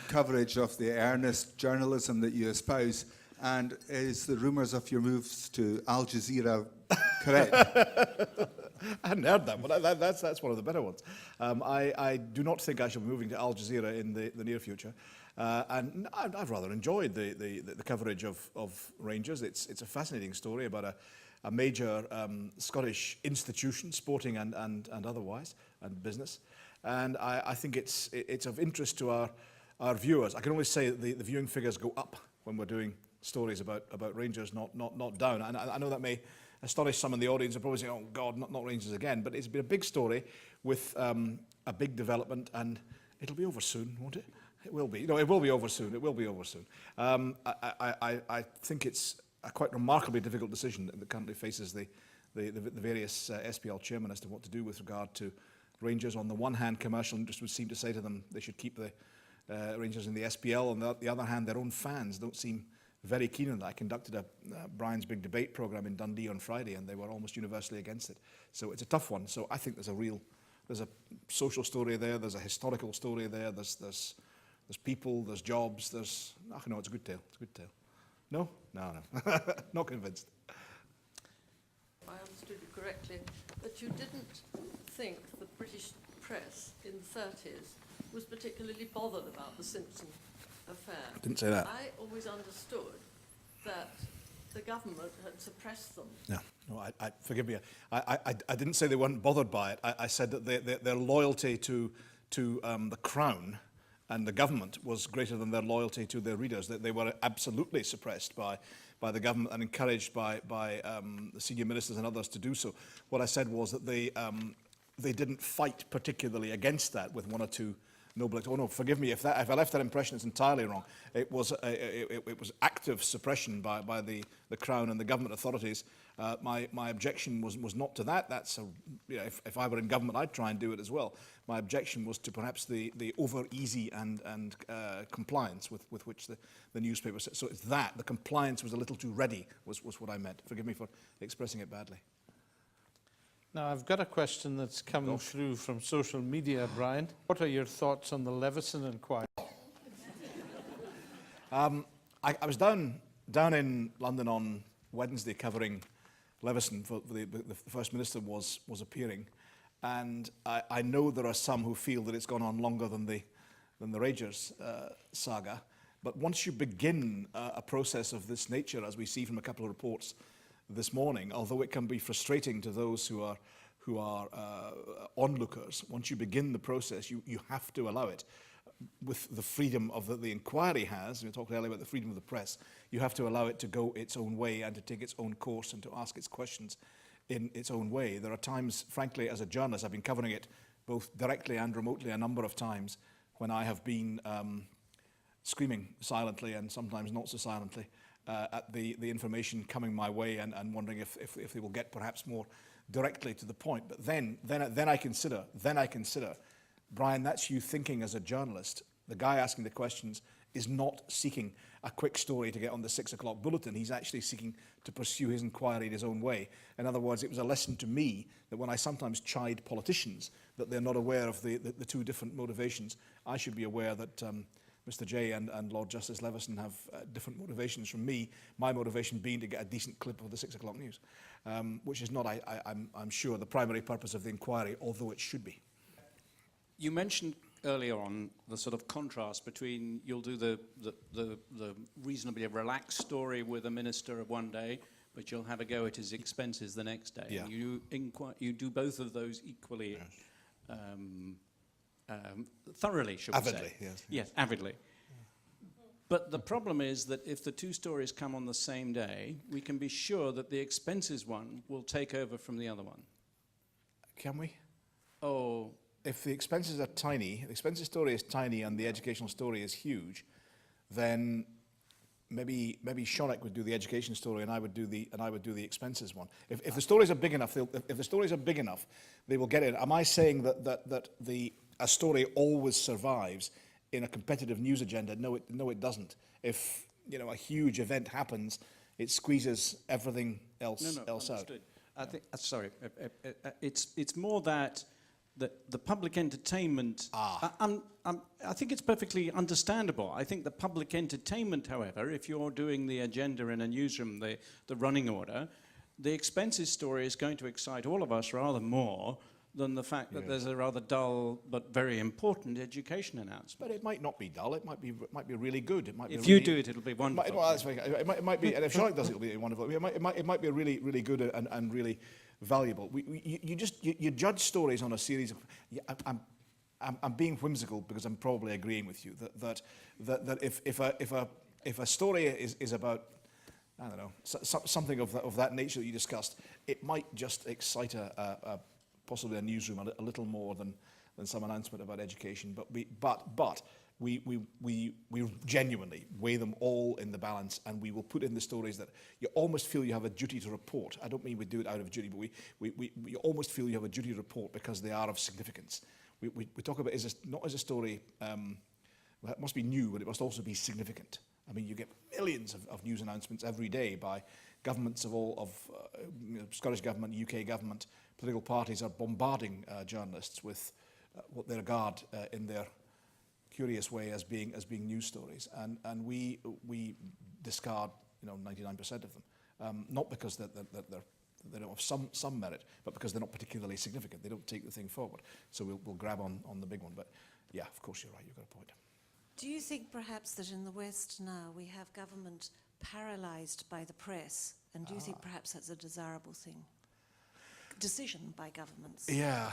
coverage of the earnest journalism that you espouse? And is the rumours of your moves to Al Jazeera correct? I hadn't heard that, but that's one of the better ones. I do not think I shall be moving to Al Jazeera in the near future. And I've rather enjoyed the coverage of Rangers. It's a fascinating story about a major Scottish institution, sporting and otherwise, and business. And I think it's of interest to our viewers. I can only say that the viewing figures go up when we're doing stories about Rangers, not down. And I know that may astonish some in the audience. They're probably saying, oh God, not Rangers again. But it's been a big story with a big development, and it'll be over soon, won't it? It will be. No, it will be over soon. It will be over soon. I think it's a quite remarkably difficult decision that currently faces the various SPL chairmen as to what to do with regard to Rangers. On the one hand, commercial interest would seem to say to them they should keep the Rangers in the SPL. On the other hand, their own fans don't seem very keen on that. I conducted Brian's big debate program in Dundee on Friday, and they were almost universally against it. So it's a tough one. So I think there's a social story there. There's a historical story there. There's There's people, there's jobs, there's... Oh, no, it's a good tale. It's a good tale. No? No, no. Not convinced. I understood you correctly, that you didn't think the British press in the 30s was particularly bothered about the Simpson affair. Didn't say that. I always understood that the government had suppressed them. No, forgive me. I didn't say they weren't bothered by it. I said that their loyalty to the Crown and the government was greater than their loyalty to their readers. That they were absolutely suppressed by the government and encouraged by the senior ministers and others to do so. What I said was that they didn't fight particularly against that with one or two noble... Oh no, forgive me if I left that impression, it's entirely wrong. It was active suppression by the Crown and the government authorities. My objection was not to that. That's if I were in government, I'd try and do it as well. My objection was to perhaps the over easy and compliance with which the newspaper said. So it's that the compliance was a little too ready was what I meant. Forgive me for expressing it badly. Now, I've got a question that's come through from social media, Brian. What are your thoughts on the Leveson inquiry? I was down in London on Wednesday covering Leveson. For the First Minister was appearing, and I know there are some who feel that it's gone on longer than the Rangers saga. But once you begin a process of this nature, as we see from a couple of reports this morning, although it can be frustrating to those who are onlookers, once you begin the process, you have to allow it. With the freedom of that the inquiry has, we talked earlier about the freedom of the press, you have to allow it to go its own way and to take its own course and to ask its questions in its own way. There are times, frankly, as a journalist, I've been covering it both directly and remotely a number of times, when I have been screaming silently and sometimes not so silently at the information coming my way and wondering if they will get perhaps more directly to the point. But then I consider, Brian, that's you thinking as a journalist. The guy asking the questions is not seeking a quick story to get on the 6 o'clock bulletin. He's actually seeking to pursue his inquiry in his own way. In other words, it was a lesson to me that when I sometimes chide politicians that they're not aware of the two different motivations, I should be aware that Mr. Jay and Lord Justice Leveson have different motivations from me, my motivation being to get a decent clip of the 6 o'clock news, which is not, I'm sure, the primary purpose of the inquiry, although it should be. You mentioned earlier on the sort of contrast between you'll do the reasonably relaxed story with a minister of one day, but you'll have a go at his expenses the next day. Yeah. You do both of those equally thoroughly, should we say? Avidly, yes. Yes, avidly. But the problem is that if the two stories come on the same day, we can be sure that the expenses one will take over from the other one. Can we? Oh, If the expenses are tiny, the expenses story is tiny and the educational story is huge, then maybe Shonik would do the education story and I would do the expenses one. If the stories are big enough, they will get it. Am I saying that a story always survives in a competitive news agenda? No, it doesn't. If a huge event happens, it squeezes everything else out. I think it's more that the public entertainment. I think it's perfectly understandable. I think the public entertainment, however, if you're doing the agenda in a newsroom, the running order, the expenses story is going to excite all of us rather more than the fact that there's a rather dull but very important education announcement. But it might not be dull. It might be really good. It might be. If you do it, it'll be wonderful. It might be, and if Shonik does it, it'll be wonderful. It might be really, really good and really valuable. You judge stories on a series of. I'm being whimsical because I'm probably agreeing with you that if a story is about, I don't know, something of that nature that you discussed, it might just excite possibly a newsroom a little more than some announcement about education. But we genuinely weigh them all in the balance, and we will put in the stories that you almost feel you have a duty to report. I don't mean we do it out of duty, but we almost feel you have a duty to report because they are of significance. We talk about not as a story, well, it must be new, but it must also be significant. I mean, you get millions of news announcements every day by governments of Scottish government, UK government, political parties are bombarding journalists with what they regard in their curious way as being news stories, and we discard 99% of them, not because they don't have some merit, but because they're not particularly significant. They don't take the thing forward. So we'll grab on the big one. But yeah, of course you're right. You've got a point. Do you think perhaps that in the West now we have government paralysed by the press, and do you think perhaps that's a desirable decision by governments? Yeah,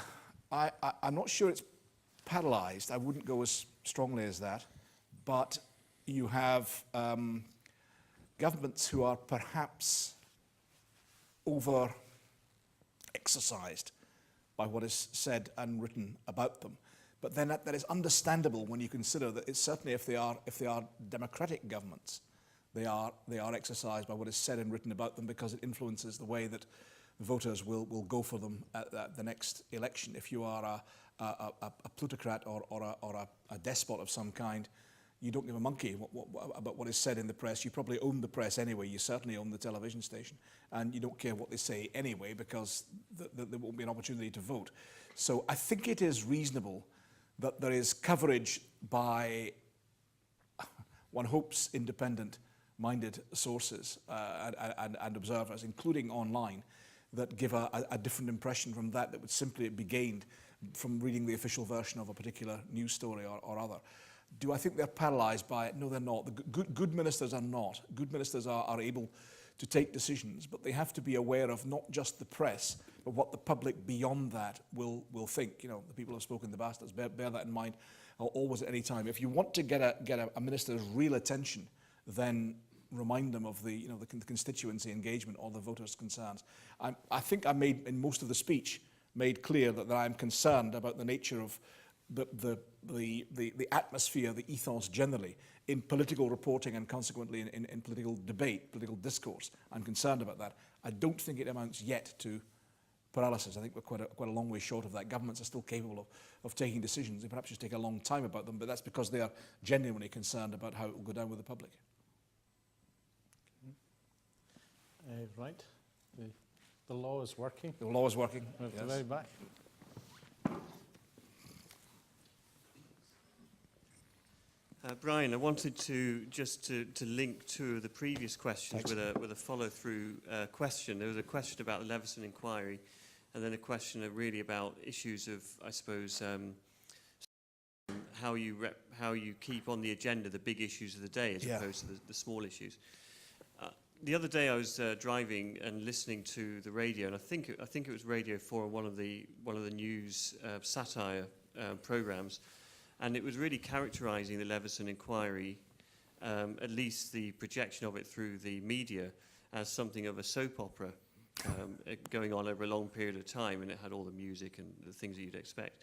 I'm not sure it's paralysed. I wouldn't go as strongly as that. But you have governments who are perhaps over-exercised by what is said and written about them. But then that is understandable when you consider that it's certainly if they are democratic governments, they are exercised by what is said and written about them, because it influences the way that voters will go for them at the next election. If you are a plutocrat or a despot of some kind, you don't give a monkey about what is said in the press. You probably own the press anyway. You certainly own the television station. And you don't care what they say anyway, because there won't be an opportunity to vote. So I think it is reasonable that there is coverage by, one hopes, independent-minded sources and observers, including online, that give a different impression from that would simply be gained from reading the official version of a particular news story or other. Do I think they're paralysed by it? No, they're not. Good ministers are not. Good ministers are able to take decisions, but they have to be aware of not just the press, but what the public beyond that will think. The people who have spoken, the bastards, bear that in mind always at any time. If you want to get a minister's real attention, then remind them of the constituency engagement or the voters' concerns. I think I made, in most of the speech, made clear that I am concerned about the nature of the atmosphere, the ethos generally, in political reporting and consequently in political debate, political discourse. I'm concerned about that. I don't think it amounts yet to paralysis. I think we're quite a long way short of that. Governments are still capable of taking decisions. They perhaps just take a long time about them, but that's because they are genuinely concerned about how it will go down with the public. Right. The law is working. The law is working. At the very back. Brian, I wanted to link two of the previous questions with a follow-through question. There was a question about the Leveson inquiry, and then a question really about issues of, I suppose, how you keep on the agenda the big issues of the day as opposed to the small issues. The other day I was driving and listening to the radio, and I think it was Radio 4, one of the news satire programs. And it was really characterising the Leveson inquiry, at least the projection of it through the media, as something of a soap opera going on over a long period of time, and it had all the music and the things that you'd expect.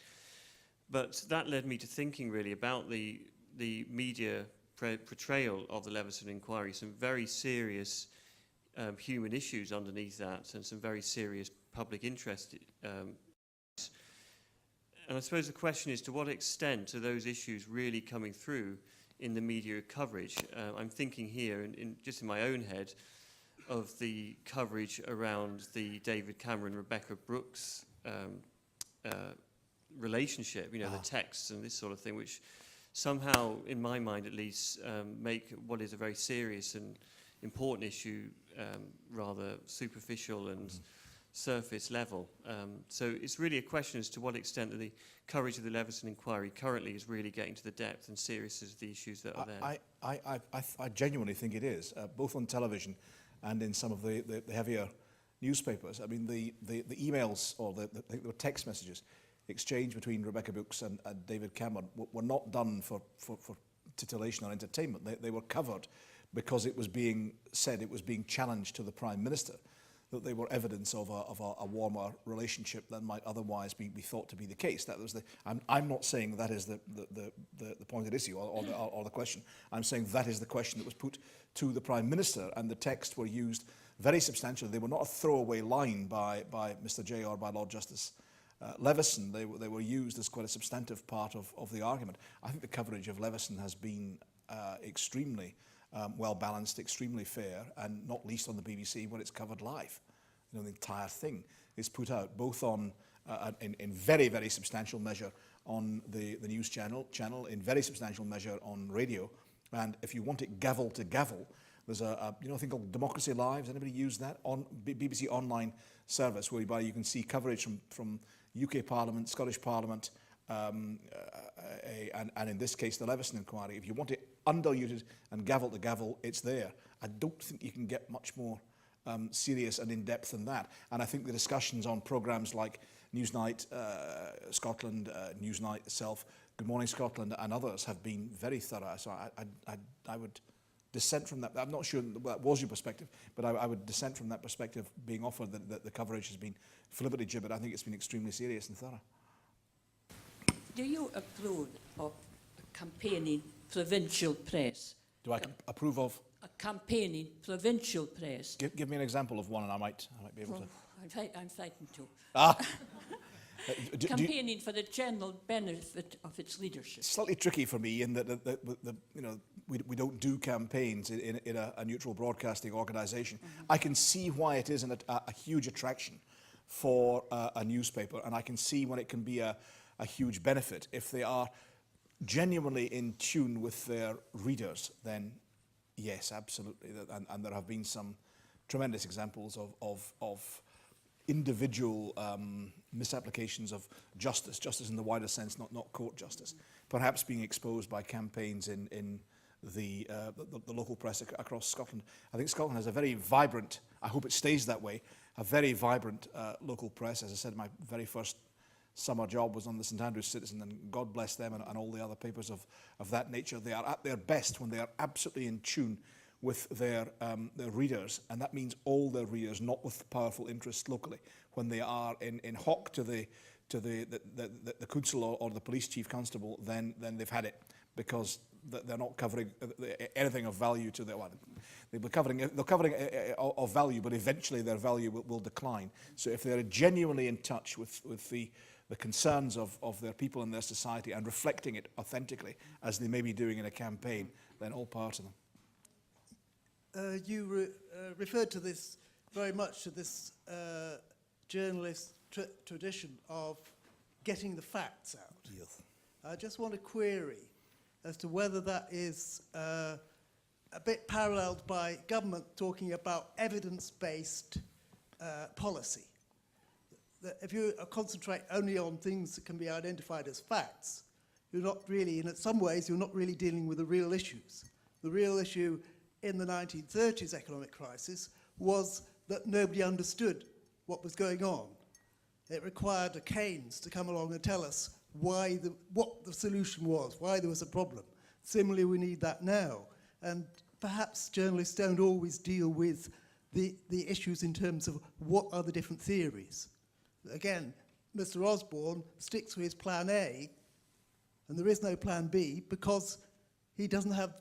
But that led me to thinking really about the media portrayal of the Leveson inquiry, some very serious human issues underneath that, and some very serious public interest. And I suppose the question is, to what extent are those issues really coming through in the media coverage? I'm thinking here, just in my own head, of the coverage around the David Cameron-Rebecca Brooks relationship, the texts and this sort of thing, which somehow, in my mind at least, make what is a very serious and important issue rather superficial and surface level. So it's really a question as to what extent that the coverage of the Leveson inquiry currently is really getting to the depth and seriousness of the issues that are there. I genuinely think it is, both on television and in some of the heavier newspapers. I mean, the emails or the text messages exchanged between Rebecca Brooks and David Cameron were not done for titillation or entertainment. They were covered because it was being said, it was being challenged to the Prime Minister, that they were evidence of a warmer relationship than might otherwise be thought to be the case. That was I'm not saying that is the point at issue or the question. I'm saying that is the question that was put to the Prime Minister, and the texts were used very substantially. They were not a throwaway line by Mr. J or by Lord Justice Leveson. They were used as quite a substantive part of the argument. I think the coverage of Leveson has been extremely well balanced, extremely fair, and not least on the BBC when it's covered live. The entire thing is put out both on, in very, very substantial measure, on the news channel, in very substantial measure on radio. And if you want it gavel to gavel, there's a thing called Democracy Live. Has anybody used that? On BBC online service, whereby you can see coverage from UK Parliament, Scottish Parliament, and in this case the Leveson inquiry. If you want it undiluted and gavel to gavel, it's there. I don't think you can get much more serious and in-depth than that. And I think the discussions on programmes like Newsnight Scotland, Newsnight itself, Good Morning Scotland and others have been very thorough. So I would dissent from that. I'm not sure that was your perspective, but I would dissent from that perspective being offered that the coverage has been flippantly gibbered. I think it's been extremely serious and thorough. Do you approve of campaigning provincial press? Do I approve of? A campaigning provincial press. Give me an example of one, and I might be able to. I'm frightened to. Ah. Campaigning for the general benefit of its leadership. It's slightly tricky for me in that we don't do campaigns in a neutral broadcasting organisation. Mm-hmm. I can see why it isn't a huge attraction for a newspaper, and I can see when it can be a huge benefit if they are genuinely in tune with their readers. Then yes, absolutely, and there have been some tremendous examples of individual misapplications of justice in the wider sense, not court justice, perhaps being exposed by campaigns in the local press across Scotland. I think Scotland has a very vibrant, I hope it stays that way, a very vibrant local press. As I said, my very first summer job was on the St Andrews Citizen, and God bless them and all the other papers of that nature. They are at their best when they are absolutely in tune with their readers, and that means all their readers, not with powerful interests locally. When they are in hock to the council or the police chief constable, then they've had it, because they're not covering anything of value to their one. They're covering of value, but eventually their value will decline. So if they're genuinely in touch with the concerns of their people and their society and reflecting it authentically, as they may be doing in a campaign, then all part of them. You referred to this very much to this journalist tradition of getting the facts out. Yes. I just want to query as to whether that is a bit paralleled by government talking about evidence-based policy. That if you concentrate only on things that can be identified as facts, you're not really, and in some ways, you're not really dealing with the real issues. The real issue in the 1930s economic crisis was that nobody understood what was going on. It required a Keynes to come along and tell us what the solution was, why there was a problem. Similarly, we need that now. And perhaps journalists don't always deal with the issues in terms of what are the different theories. Again, Mr. Osborne sticks with his plan A, and there is no plan B because he doesn't have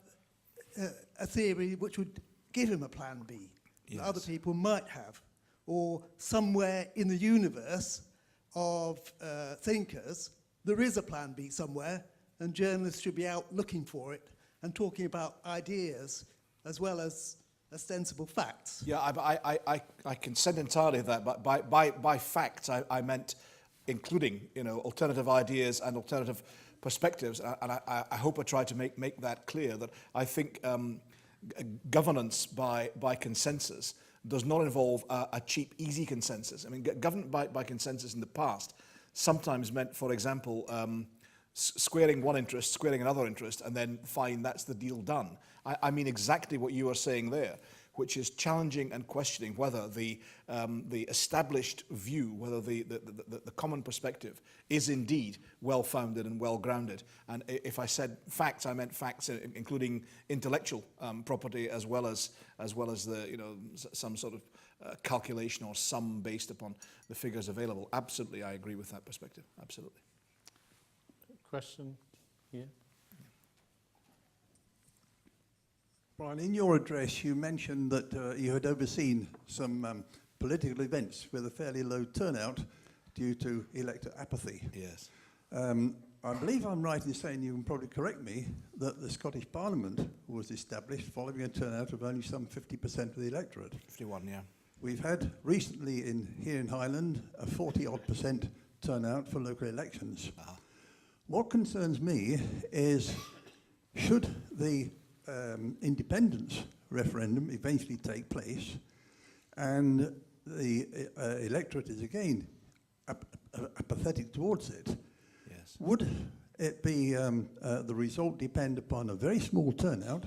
a theory which would give him a plan B. Yes. That other people might have. Or somewhere in the universe of thinkers, there is a plan B somewhere, and journalists should be out looking for it and talking about ideas as well as ostensible facts. Yeah, I consent entirely to that, but by facts I meant including alternative ideas and alternative perspectives, and I hope I tried to make that clear, that I think governance by consensus does not involve a cheap, easy consensus. I mean, government by consensus in the past sometimes meant, for example, squaring one interest, squaring another interest, and then fine, that's the deal done. I mean exactly what you are saying there, which is challenging and questioning whether the established view, whether the common perspective is indeed well-founded and well-grounded. And if I said facts, I meant facts including intellectual property as well as the some sort of calculation or sum based upon the figures available. Absolutely, I agree with that perspective. Absolutely. Question here. Brian, in your address, you mentioned that you had overseen some political events with a fairly low turnout due to elector apathy. Yes. I believe I'm right in saying, you can probably correct me, that the Scottish Parliament was established following a turnout of only some 50% of the electorate. 51, yeah. We've had recently here in Highland a 40-odd% turnout for local elections. What concerns me is, should the independence referendum eventually take place, and the electorate is again apathetic towards it, Yes. would it be the result depend upon a very small turnout,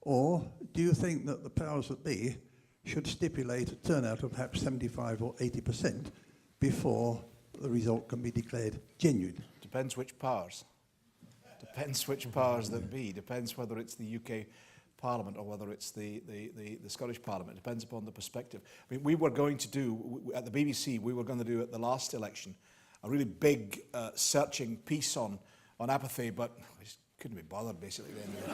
or do you think that the powers that be should stipulate a turnout of perhaps 75 or 80% before the result can be declared genuine? Depends which powers. Depends which powers that be. Depends whether it's the UK Parliament or whether it's the Scottish Parliament. It depends upon the perspective. I mean, we were going to do, at the BBC, we were going to do at the last election, a really big searching piece on apathy, but I just couldn't be bothered, basically. At the end of the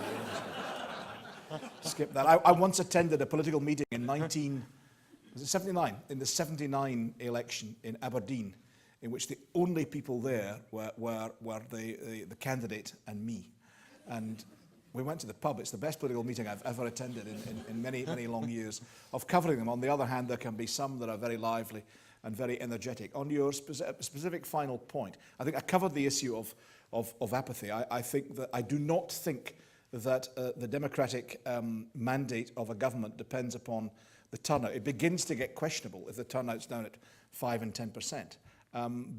day. Skip that. I once attended a political meeting in 1979, in the 79 election in Aberdeen, in which the only people there were the candidate and me. And we went to the pub. It's the best political meeting I've ever attended in many, many long years of covering them. On the other hand, there can be some that are very lively and very energetic. On your specific final point, I think I covered the issue of apathy. I think that I do not think that the democratic mandate of a government depends upon the turnout. It begins to get questionable if the turnout's down at 5 and 10%.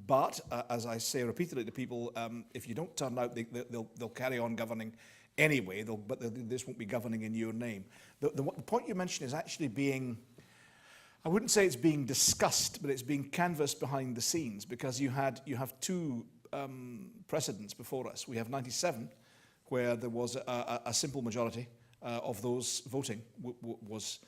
But as I say repeatedly to people, if you don't turn out, they'll carry on governing anyway. But this won't be governing in your name. The point you mentioned is actually being, I wouldn't say it's being discussed, but it's being canvassed behind the scenes, because you have two precedents before us. We have 97, where there was a simple majority of those voting was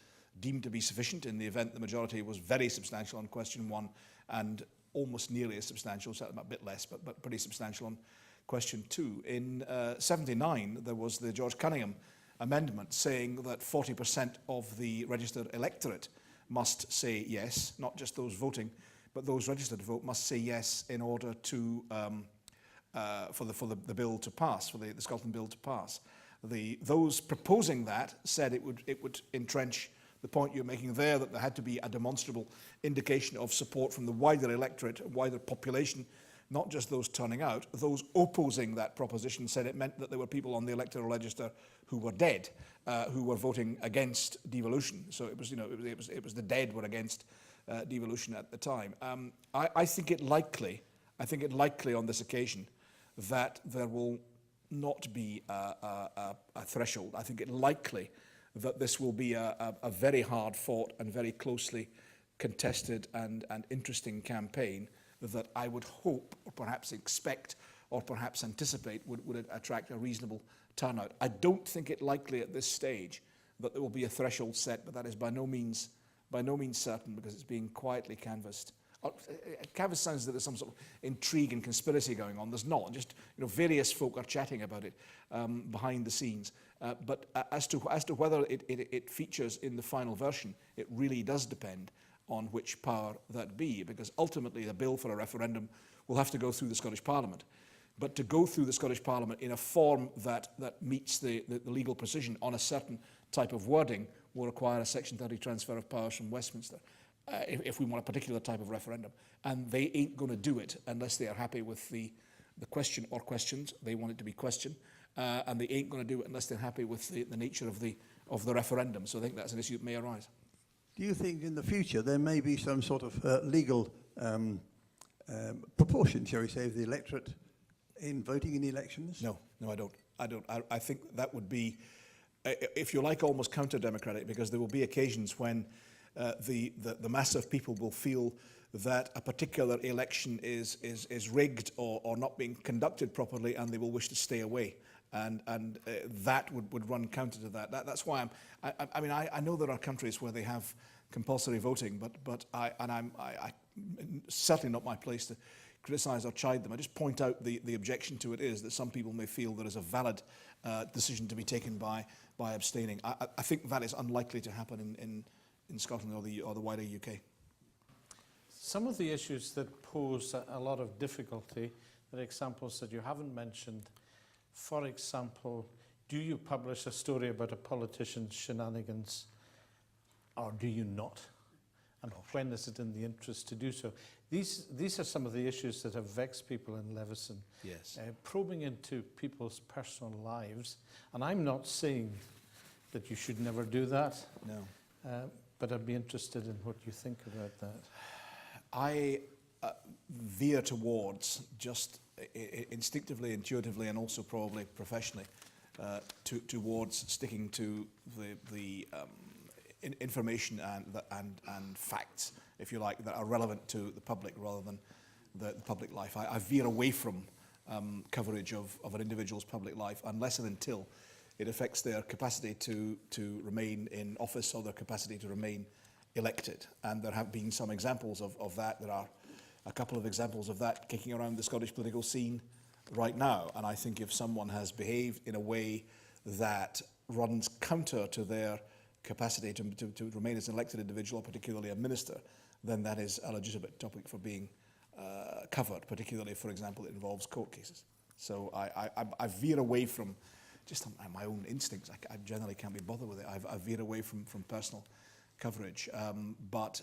deemed to be sufficient in the event the majority was very substantial on question 1 and almost nearly as substantial, so a bit less, but pretty substantial on question 2. In 79, there was the George Cunningham amendment saying that 40% of the registered electorate must say yes, not just those voting, but those registered to vote must say yes in order to for the bill to pass, for the Scotland bill to pass. Those proposing that said it would entrench the point you're making there, that there had to be a demonstrable indication of support from the wider electorate, wider population, not just those turning out. Those opposing that proposition said it meant that there were people on the electoral register who were dead, who were voting against devolution. So it was, it was the dead were against devolution at the time. I think it likely on this occasion that there will not be a threshold. I think it likely that this will be a very hard fought and very closely contested and interesting campaign that I would hope, or perhaps expect, or perhaps anticipate would attract a reasonable turnout. I don't think it likely at this stage that there will be a threshold set, but that is by no means certain, because it's being quietly canvassed. Canvass sounds that there's some sort of intrigue and conspiracy going on. There's not. Just various folk are chatting about it behind the scenes. But as to whether it features in the final version, it really does depend on which power that be, because ultimately the bill for a referendum will have to go through the Scottish Parliament. But to go through the Scottish Parliament in a form that meets the legal precision on a certain type of wording will require a Section 30 transfer of powers from Westminster. If we want a particular type of referendum. And they ain't going to do it unless they are happy with the question or questions. They want it to be question. And they ain't going to do it unless they're happy with the nature of the referendum. So I think that's an issue that may arise. Do you think in the future there may be some sort of legal proportion, shall we say, of the electorate in voting in the elections? No, I don't. I think that would be, if you like, almost counter-democratic, because there will be occasions when the mass of people will feel that a particular election is rigged or not being conducted properly, and they will wish to stay away, and that would run counter to that. That's why I know there are countries where they have compulsory voting, but I'm certainly not my place to criticise or chide them. I just point out the objection to it is that some people may feel there is a valid decision to be taken by abstaining. I think that is unlikely to happen in Scotland or the wider UK. Some of the issues that pose a lot of difficulty are examples that you haven't mentioned. For example, do you publish a story about a politician's shenanigans or do you not? and when is it in the interest to do so? These are some of the issues that have vexed people in Levison. Yes. Probing into people's personal lives, and I'm not saying that you should never do that. No. But I'd be interested in what you think about that. I veer towards, just instinctively, intuitively, and also probably professionally, towards sticking to the information and facts, if you like, that are relevant to the public rather than the public life. I veer away from coverage of an individual's public life unless and until it affects their capacity to remain in office or their capacity to remain elected. And there have been some examples of that. There are a couple of examples of that kicking around the Scottish political scene right now. And I think if someone has behaved in a way that runs counter to their capacity to remain as an elected individual, particularly a minister, then that is a legitimate topic for being covered, particularly, for example, it involves court cases. So I veer away from just my own instincts. I generally can't be bothered with it. I veer away from personal coverage, but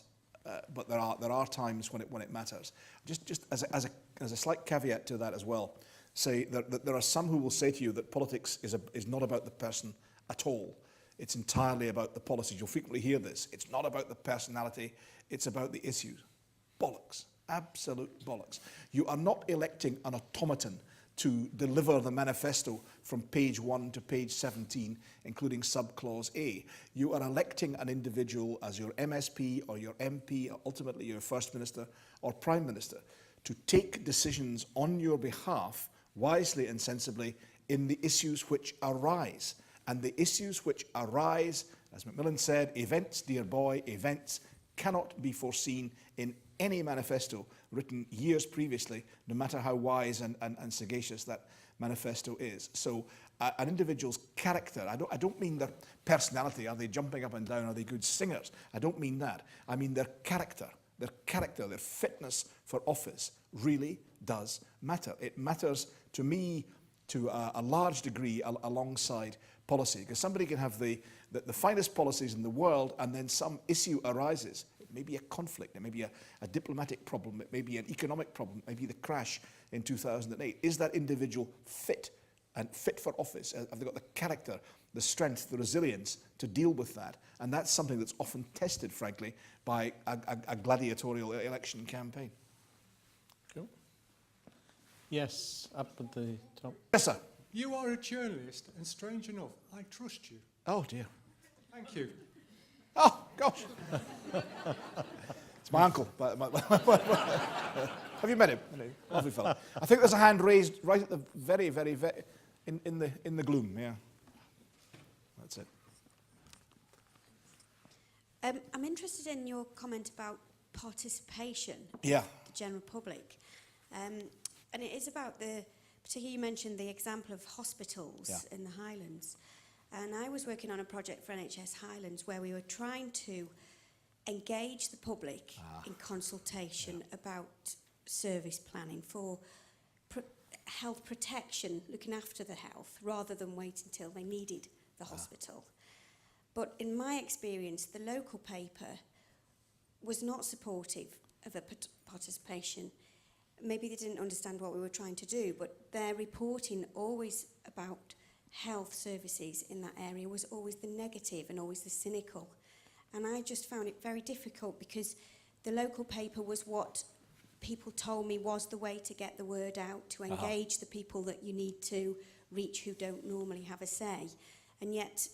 there are times when it matters. Just as a slight caveat to that as well, say that there are some who will say to you that politics is not about the person at all. It's entirely about the policies. You'll frequently hear this. It's not about the personality. It's about the issues. Bollocks. Absolute bollocks. You are not electing an automaton to deliver the manifesto from page 1 to page 17, including subclause A. You are electing an individual as your MSP or your MP, or ultimately your First Minister or Prime Minister, to take decisions on your behalf, wisely and sensibly, in the issues which arise. And the issues which arise, as Macmillan said, events, dear boy, events cannot be foreseen in any manifesto written years previously, no matter how wise and sagacious that manifesto is. So an individual's character, I don't mean their personality, are they jumping up and down, are they good singers? I don't mean that. I mean their character, their fitness for office really does matter. It matters to me to a large degree alongside policy, because somebody can have the finest policies in the world and then some issue arises. It may be a conflict, it may be a diplomatic problem, it may be an economic problem, it may be the crash in 2008. Is that individual fit for office? Have they got the character, the strength, the resilience to deal with that? And that's something that's often tested, frankly, by a gladiatorial election campaign. Cool. Yes, up at the top. Yes, sir. You are a journalist, and strange enough, I trust you. Oh, dear. Thank you. Oh, gosh. It's my uncle. Have you met him? Lovely fellow. I think there's a hand raised right at the very in the gloom. Yeah, that's it. I'm interested in your comment about participation. Yeah. Of the general public, and it is about particularly you mentioned the example of hospitals in the Highlands. And I was working on a project for NHS Highlands where we were trying to engage the public in consultation about service planning for health protection, looking after the health, rather than wait until they needed the hospital. But in my experience, the local paper was not supportive of a participation. Maybe they didn't understand what we were trying to do, but their reporting always about health services in that area was always the negative and always the cynical. And I just found it very difficult because the local paper was what people told me was the way to get the word out, to engage the people that you need to reach who don't normally have a say. And yet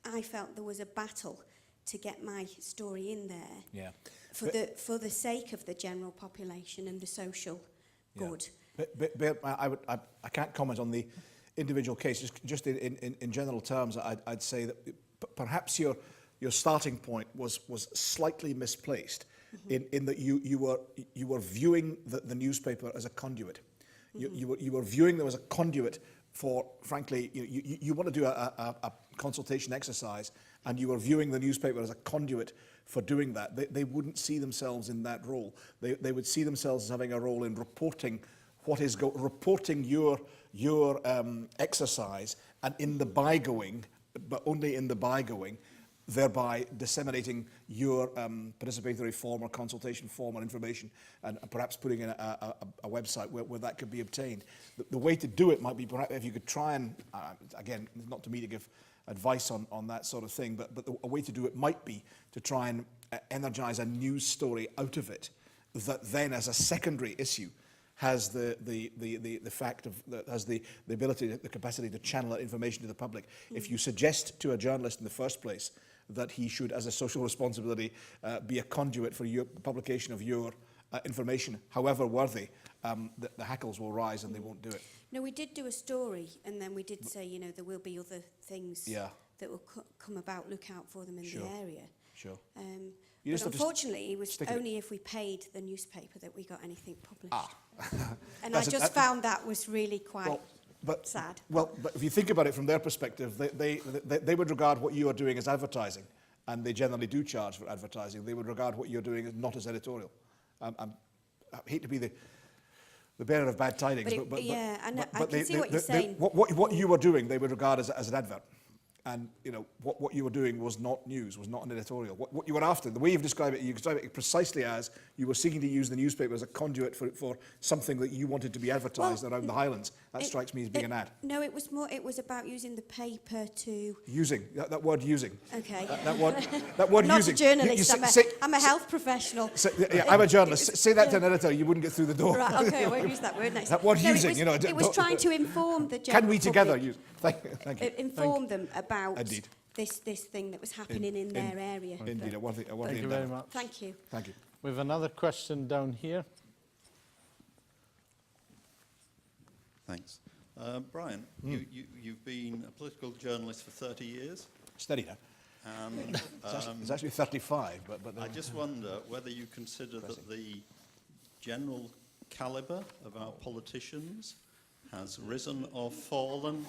I felt there was a battle to get my story in there for the sake of the general population and the social good. But I can't comment on the individual case. Just in general terms, I'd say that perhaps your starting point was slightly misplaced in that you were viewing the newspaper as a conduit. You were viewing them as a conduit for, frankly, you want to do a consultation exercise, and you were viewing the newspaper as a conduit for doing that. They wouldn't see themselves in that role. They would see themselves as having a role in reporting reporting your exercise, and in the bygoing, but only in the bygoing, thereby disseminating your participatory form or consultation form or information, and perhaps putting in a website where that could be obtained. The way to do it might be, perhaps, if you could try and, again, not to me to give advice on that sort of thing, but a way to do it might be to try and energize a news story out of it that then, as a secondary issue, has the fact of has the ability, the capacity to channel that information to the public. If you suggest to a journalist in the first place that he should, as a social responsibility, be a conduit for your publication of your information, however worthy, the hackles will rise and they won't do it. No, we did do a story, and then we did say, you know, there will be other things that will come about. Look out for them in the area. Sure. But unfortunately, it was only if we paid the newspaper that we got anything published. And I just found that was really quite sad. Well, but if you think about it from their perspective, they would regard what you are doing as advertising, and they generally do charge for advertising. They would regard what you're doing as not as editorial. I hate to be the bearer of bad tidings, but I can see what you're saying. What you were doing, they would regard as an advert. And, you know, what you were doing was not news, was not an editorial. What you were after, the way you've described it, you describe it precisely as you were seeking to use the newspaper as a conduit for something that you wanted to be advertised around the Highlands. That strikes me as being an ad. No, it was about using the paper to... Using, that word using. Okay. That word not using. A journalist, I'm a health professional. I'm a journalist. Say that to an editor, you wouldn't get through the door. Right, okay, I won't use that word next. That word using, it was trying to inform the general Can we together use... Thank you. Inform them about this thing that was happening in their area. Indeed, Thank you very much. Thank you. Thank you. We have another question down here. Thanks. Brian, you've been a political journalist for 30 years. Steady now. And, it's actually 35, but I just wonder whether you consider that the general calibre of our politicians has risen or fallen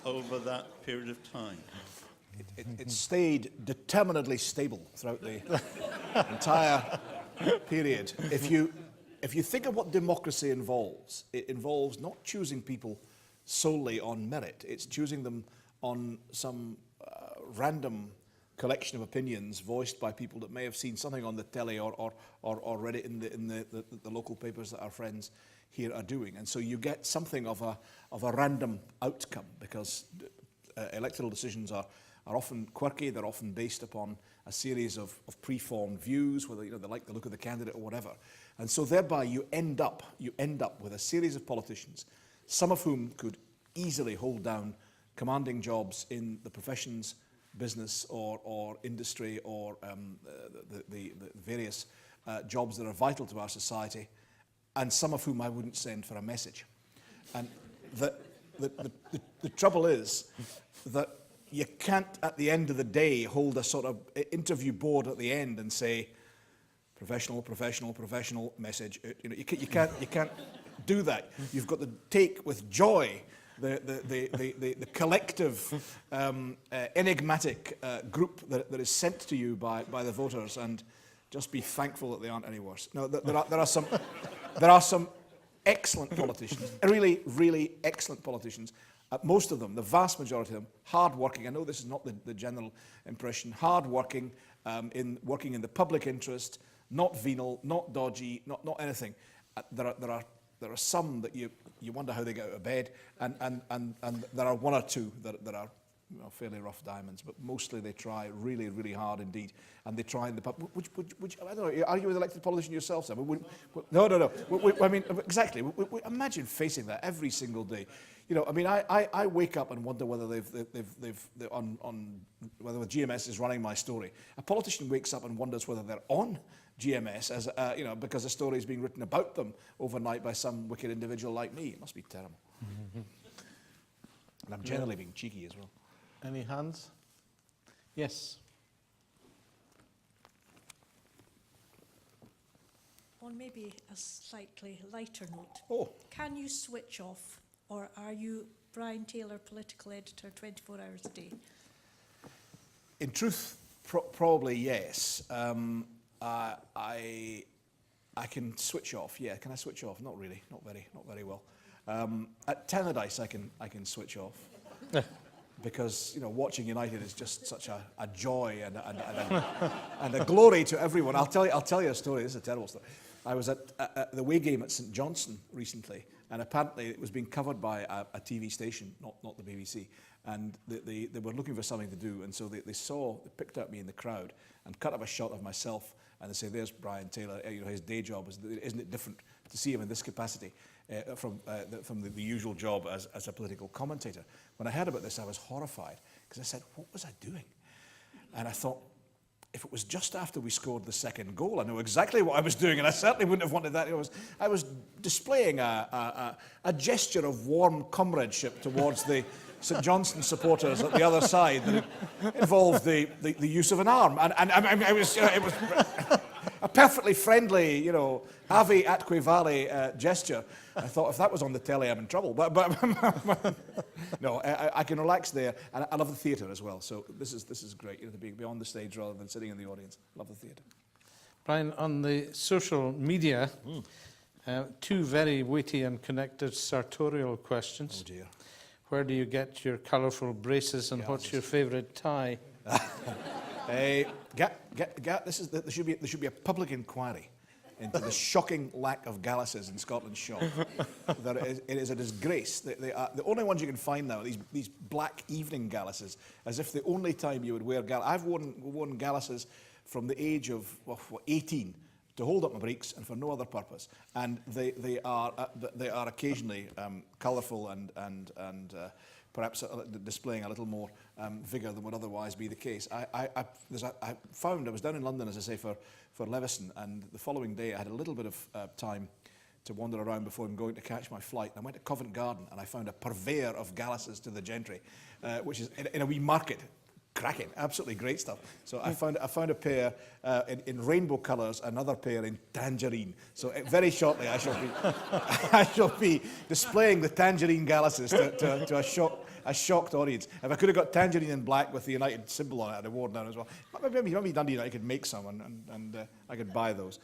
over that period of time. It stayed determinedly stable throughout the entire period. If you think of what democracy involves, it involves not choosing people solely on merit. It's choosing them on some random collection of opinions voiced by people that may have seen something on the telly or read it in the local papers that our friends here are doing. And so you get something of a random outcome, because electoral decisions are often quirky. They're often based upon a series of preformed views, whether they like the look of the candidate or whatever. And so thereby you end up with a series of politicians, some of whom could easily hold down commanding jobs in the professions, business or industry, or the various jobs that are vital to our society, and some of whom I wouldn't send for a message. And the trouble is that you can't, at the end of the day, hold a sort of interview board at the end and say, professional, professional, professional message. You can't do that. You've got to take with joy the collective, enigmatic group that is sent to you by the voters, and just be thankful that they aren't any worse. No, there are some excellent politicians, really, really excellent politicians. Most of them, the vast majority of them, hard-working. I know this is not the general impression. Hard-working, working in the public interest, not venal, not dodgy, not anything. There are some that you wonder how they get out of bed, and there are one or two that are fairly rough diamonds, but mostly they try really, really hard indeed, and they try in the public. I don't know. Are you an elected politician yourself, Sam? No. I mean, exactly. Imagine facing that every single day. I mean, I wake up and wonder whether whether the GMS is running my story. A politician wakes up and wonders whether they're on GMS, as because a story is being written about them overnight by some wicked individual like me. It must be terrible. And I'm generally being cheeky as well. Any hands? Yes. On maybe a slightly lighter note. Oh. Can you switch off, or are you Brian Taylor, political editor, 24 hours a day? In truth, probably yes. I can switch off. Yeah, can I switch off? Not really. Not very well. At Tannadice, I can switch off. because watching United is just such a joy and a glory to everyone. I'll tell you a story. This is a terrible story. I was at the away game at St Johnstone recently, and apparently it was being covered by a TV station, not the BBC. And they were looking for something to do, and so they picked out me in the crowd and cut up a shot of myself, and they say, "There's Brian Taylor. His day job isn't it different to see him in this capacity from the usual job as a political commentator?" When I heard about this, I was horrified because I said, "What was I doing?" And I thought, if it was just after we scored the second goal, I know exactly what I was doing, and I certainly wouldn't have wanted that. I was displaying a gesture of warm comradeship towards the St Johnstone supporters at the other side that involved the use of an arm, and it was a perfectly friendly, Ave atque vale gesture. I thought, if that was on the telly, I'm in trouble. But no, I can relax there, and I love the theatre as well. So this is great, to be on the stage rather than sitting in the audience. Love the theatre. Brian, on the social media, two very witty and connected sartorial questions. Oh dear. Where do you get your colourful braces, and what's your favourite tie? There should be a public inquiry into the shocking lack of galluses in Scotland's shop. It is a disgrace. They are the only ones you can find now. These black evening galluses, as if the only time you would wear galluses. I've worn galluses from the age of 18 to hold up my breeks and for no other purpose. And they are occasionally colourful and perhaps displaying a little more vigour than would otherwise be the case. I was down in London, as I say, for Levison, and the following day I had a little bit of time to wander around before I'm going to catch my flight. I went to Covent Garden and I found a purveyor of galluses to the gentry, which is in a wee market. Cracking, absolutely great stuff. So I found a pair in rainbow colours, another pair in tangerine. So very shortly I shall be displaying the tangerine galluses to a shocked audience. If I could have got tangerine in black with the United symbol on it, I'd have worn that as well. Maybe Dundee United could make some, and I could buy those.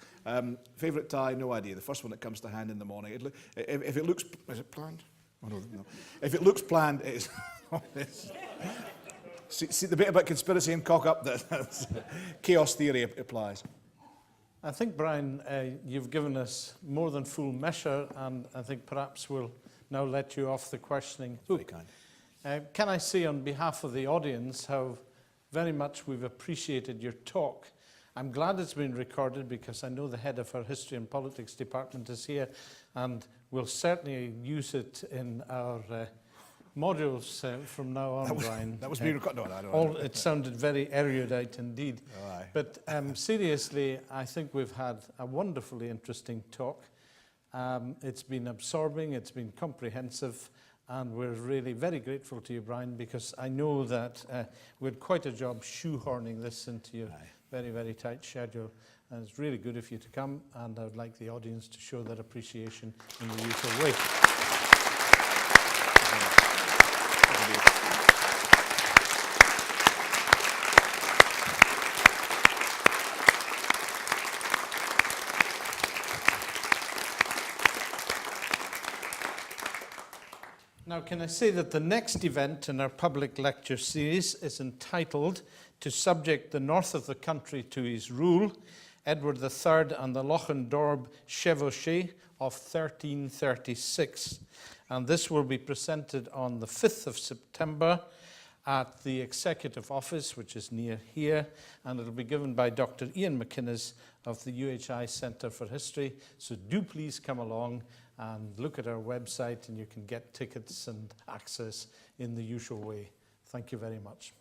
Favourite tie, no idea. The first one that comes to hand in the morning. If it looks, is it planned? Oh no. If it looks planned, it is. See the bit about conspiracy and cock up, that chaos theory applies. I think, Brian, you've given us more than full measure, and I think perhaps we'll now let you off the questioning. Very kind. Can I say on behalf of the audience how very much we've appreciated your talk. I'm glad it's been recorded because I know the head of our History and Politics department is here, and we'll certainly use it in our modules from now on, Brian. That was being recorded. No, I don't know. It sounded very erudite indeed. Oh, aye. But seriously, I think we've had a wonderfully interesting talk. It's been absorbing, it's been comprehensive, and we're really very grateful to you, Brian, because I know that we had quite a job shoehorning this into your very, very tight schedule. And it's really good of you to come, and I would like the audience to show that appreciation in the usual way. Now, can I say that the next event in our public lecture series is entitled "To Subject the North of the Country to His Rule, Edward III and the Lochendorb Chevauchés of 1336." And this will be presented on the 5th of September at the Executive Office, which is near here, and it'll be given by Dr. Ian McInnes of the UHI Centre for History. So do please come along and look at our website, and you can get tickets and access in the usual way. Thank you very much.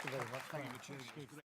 Thank you very much.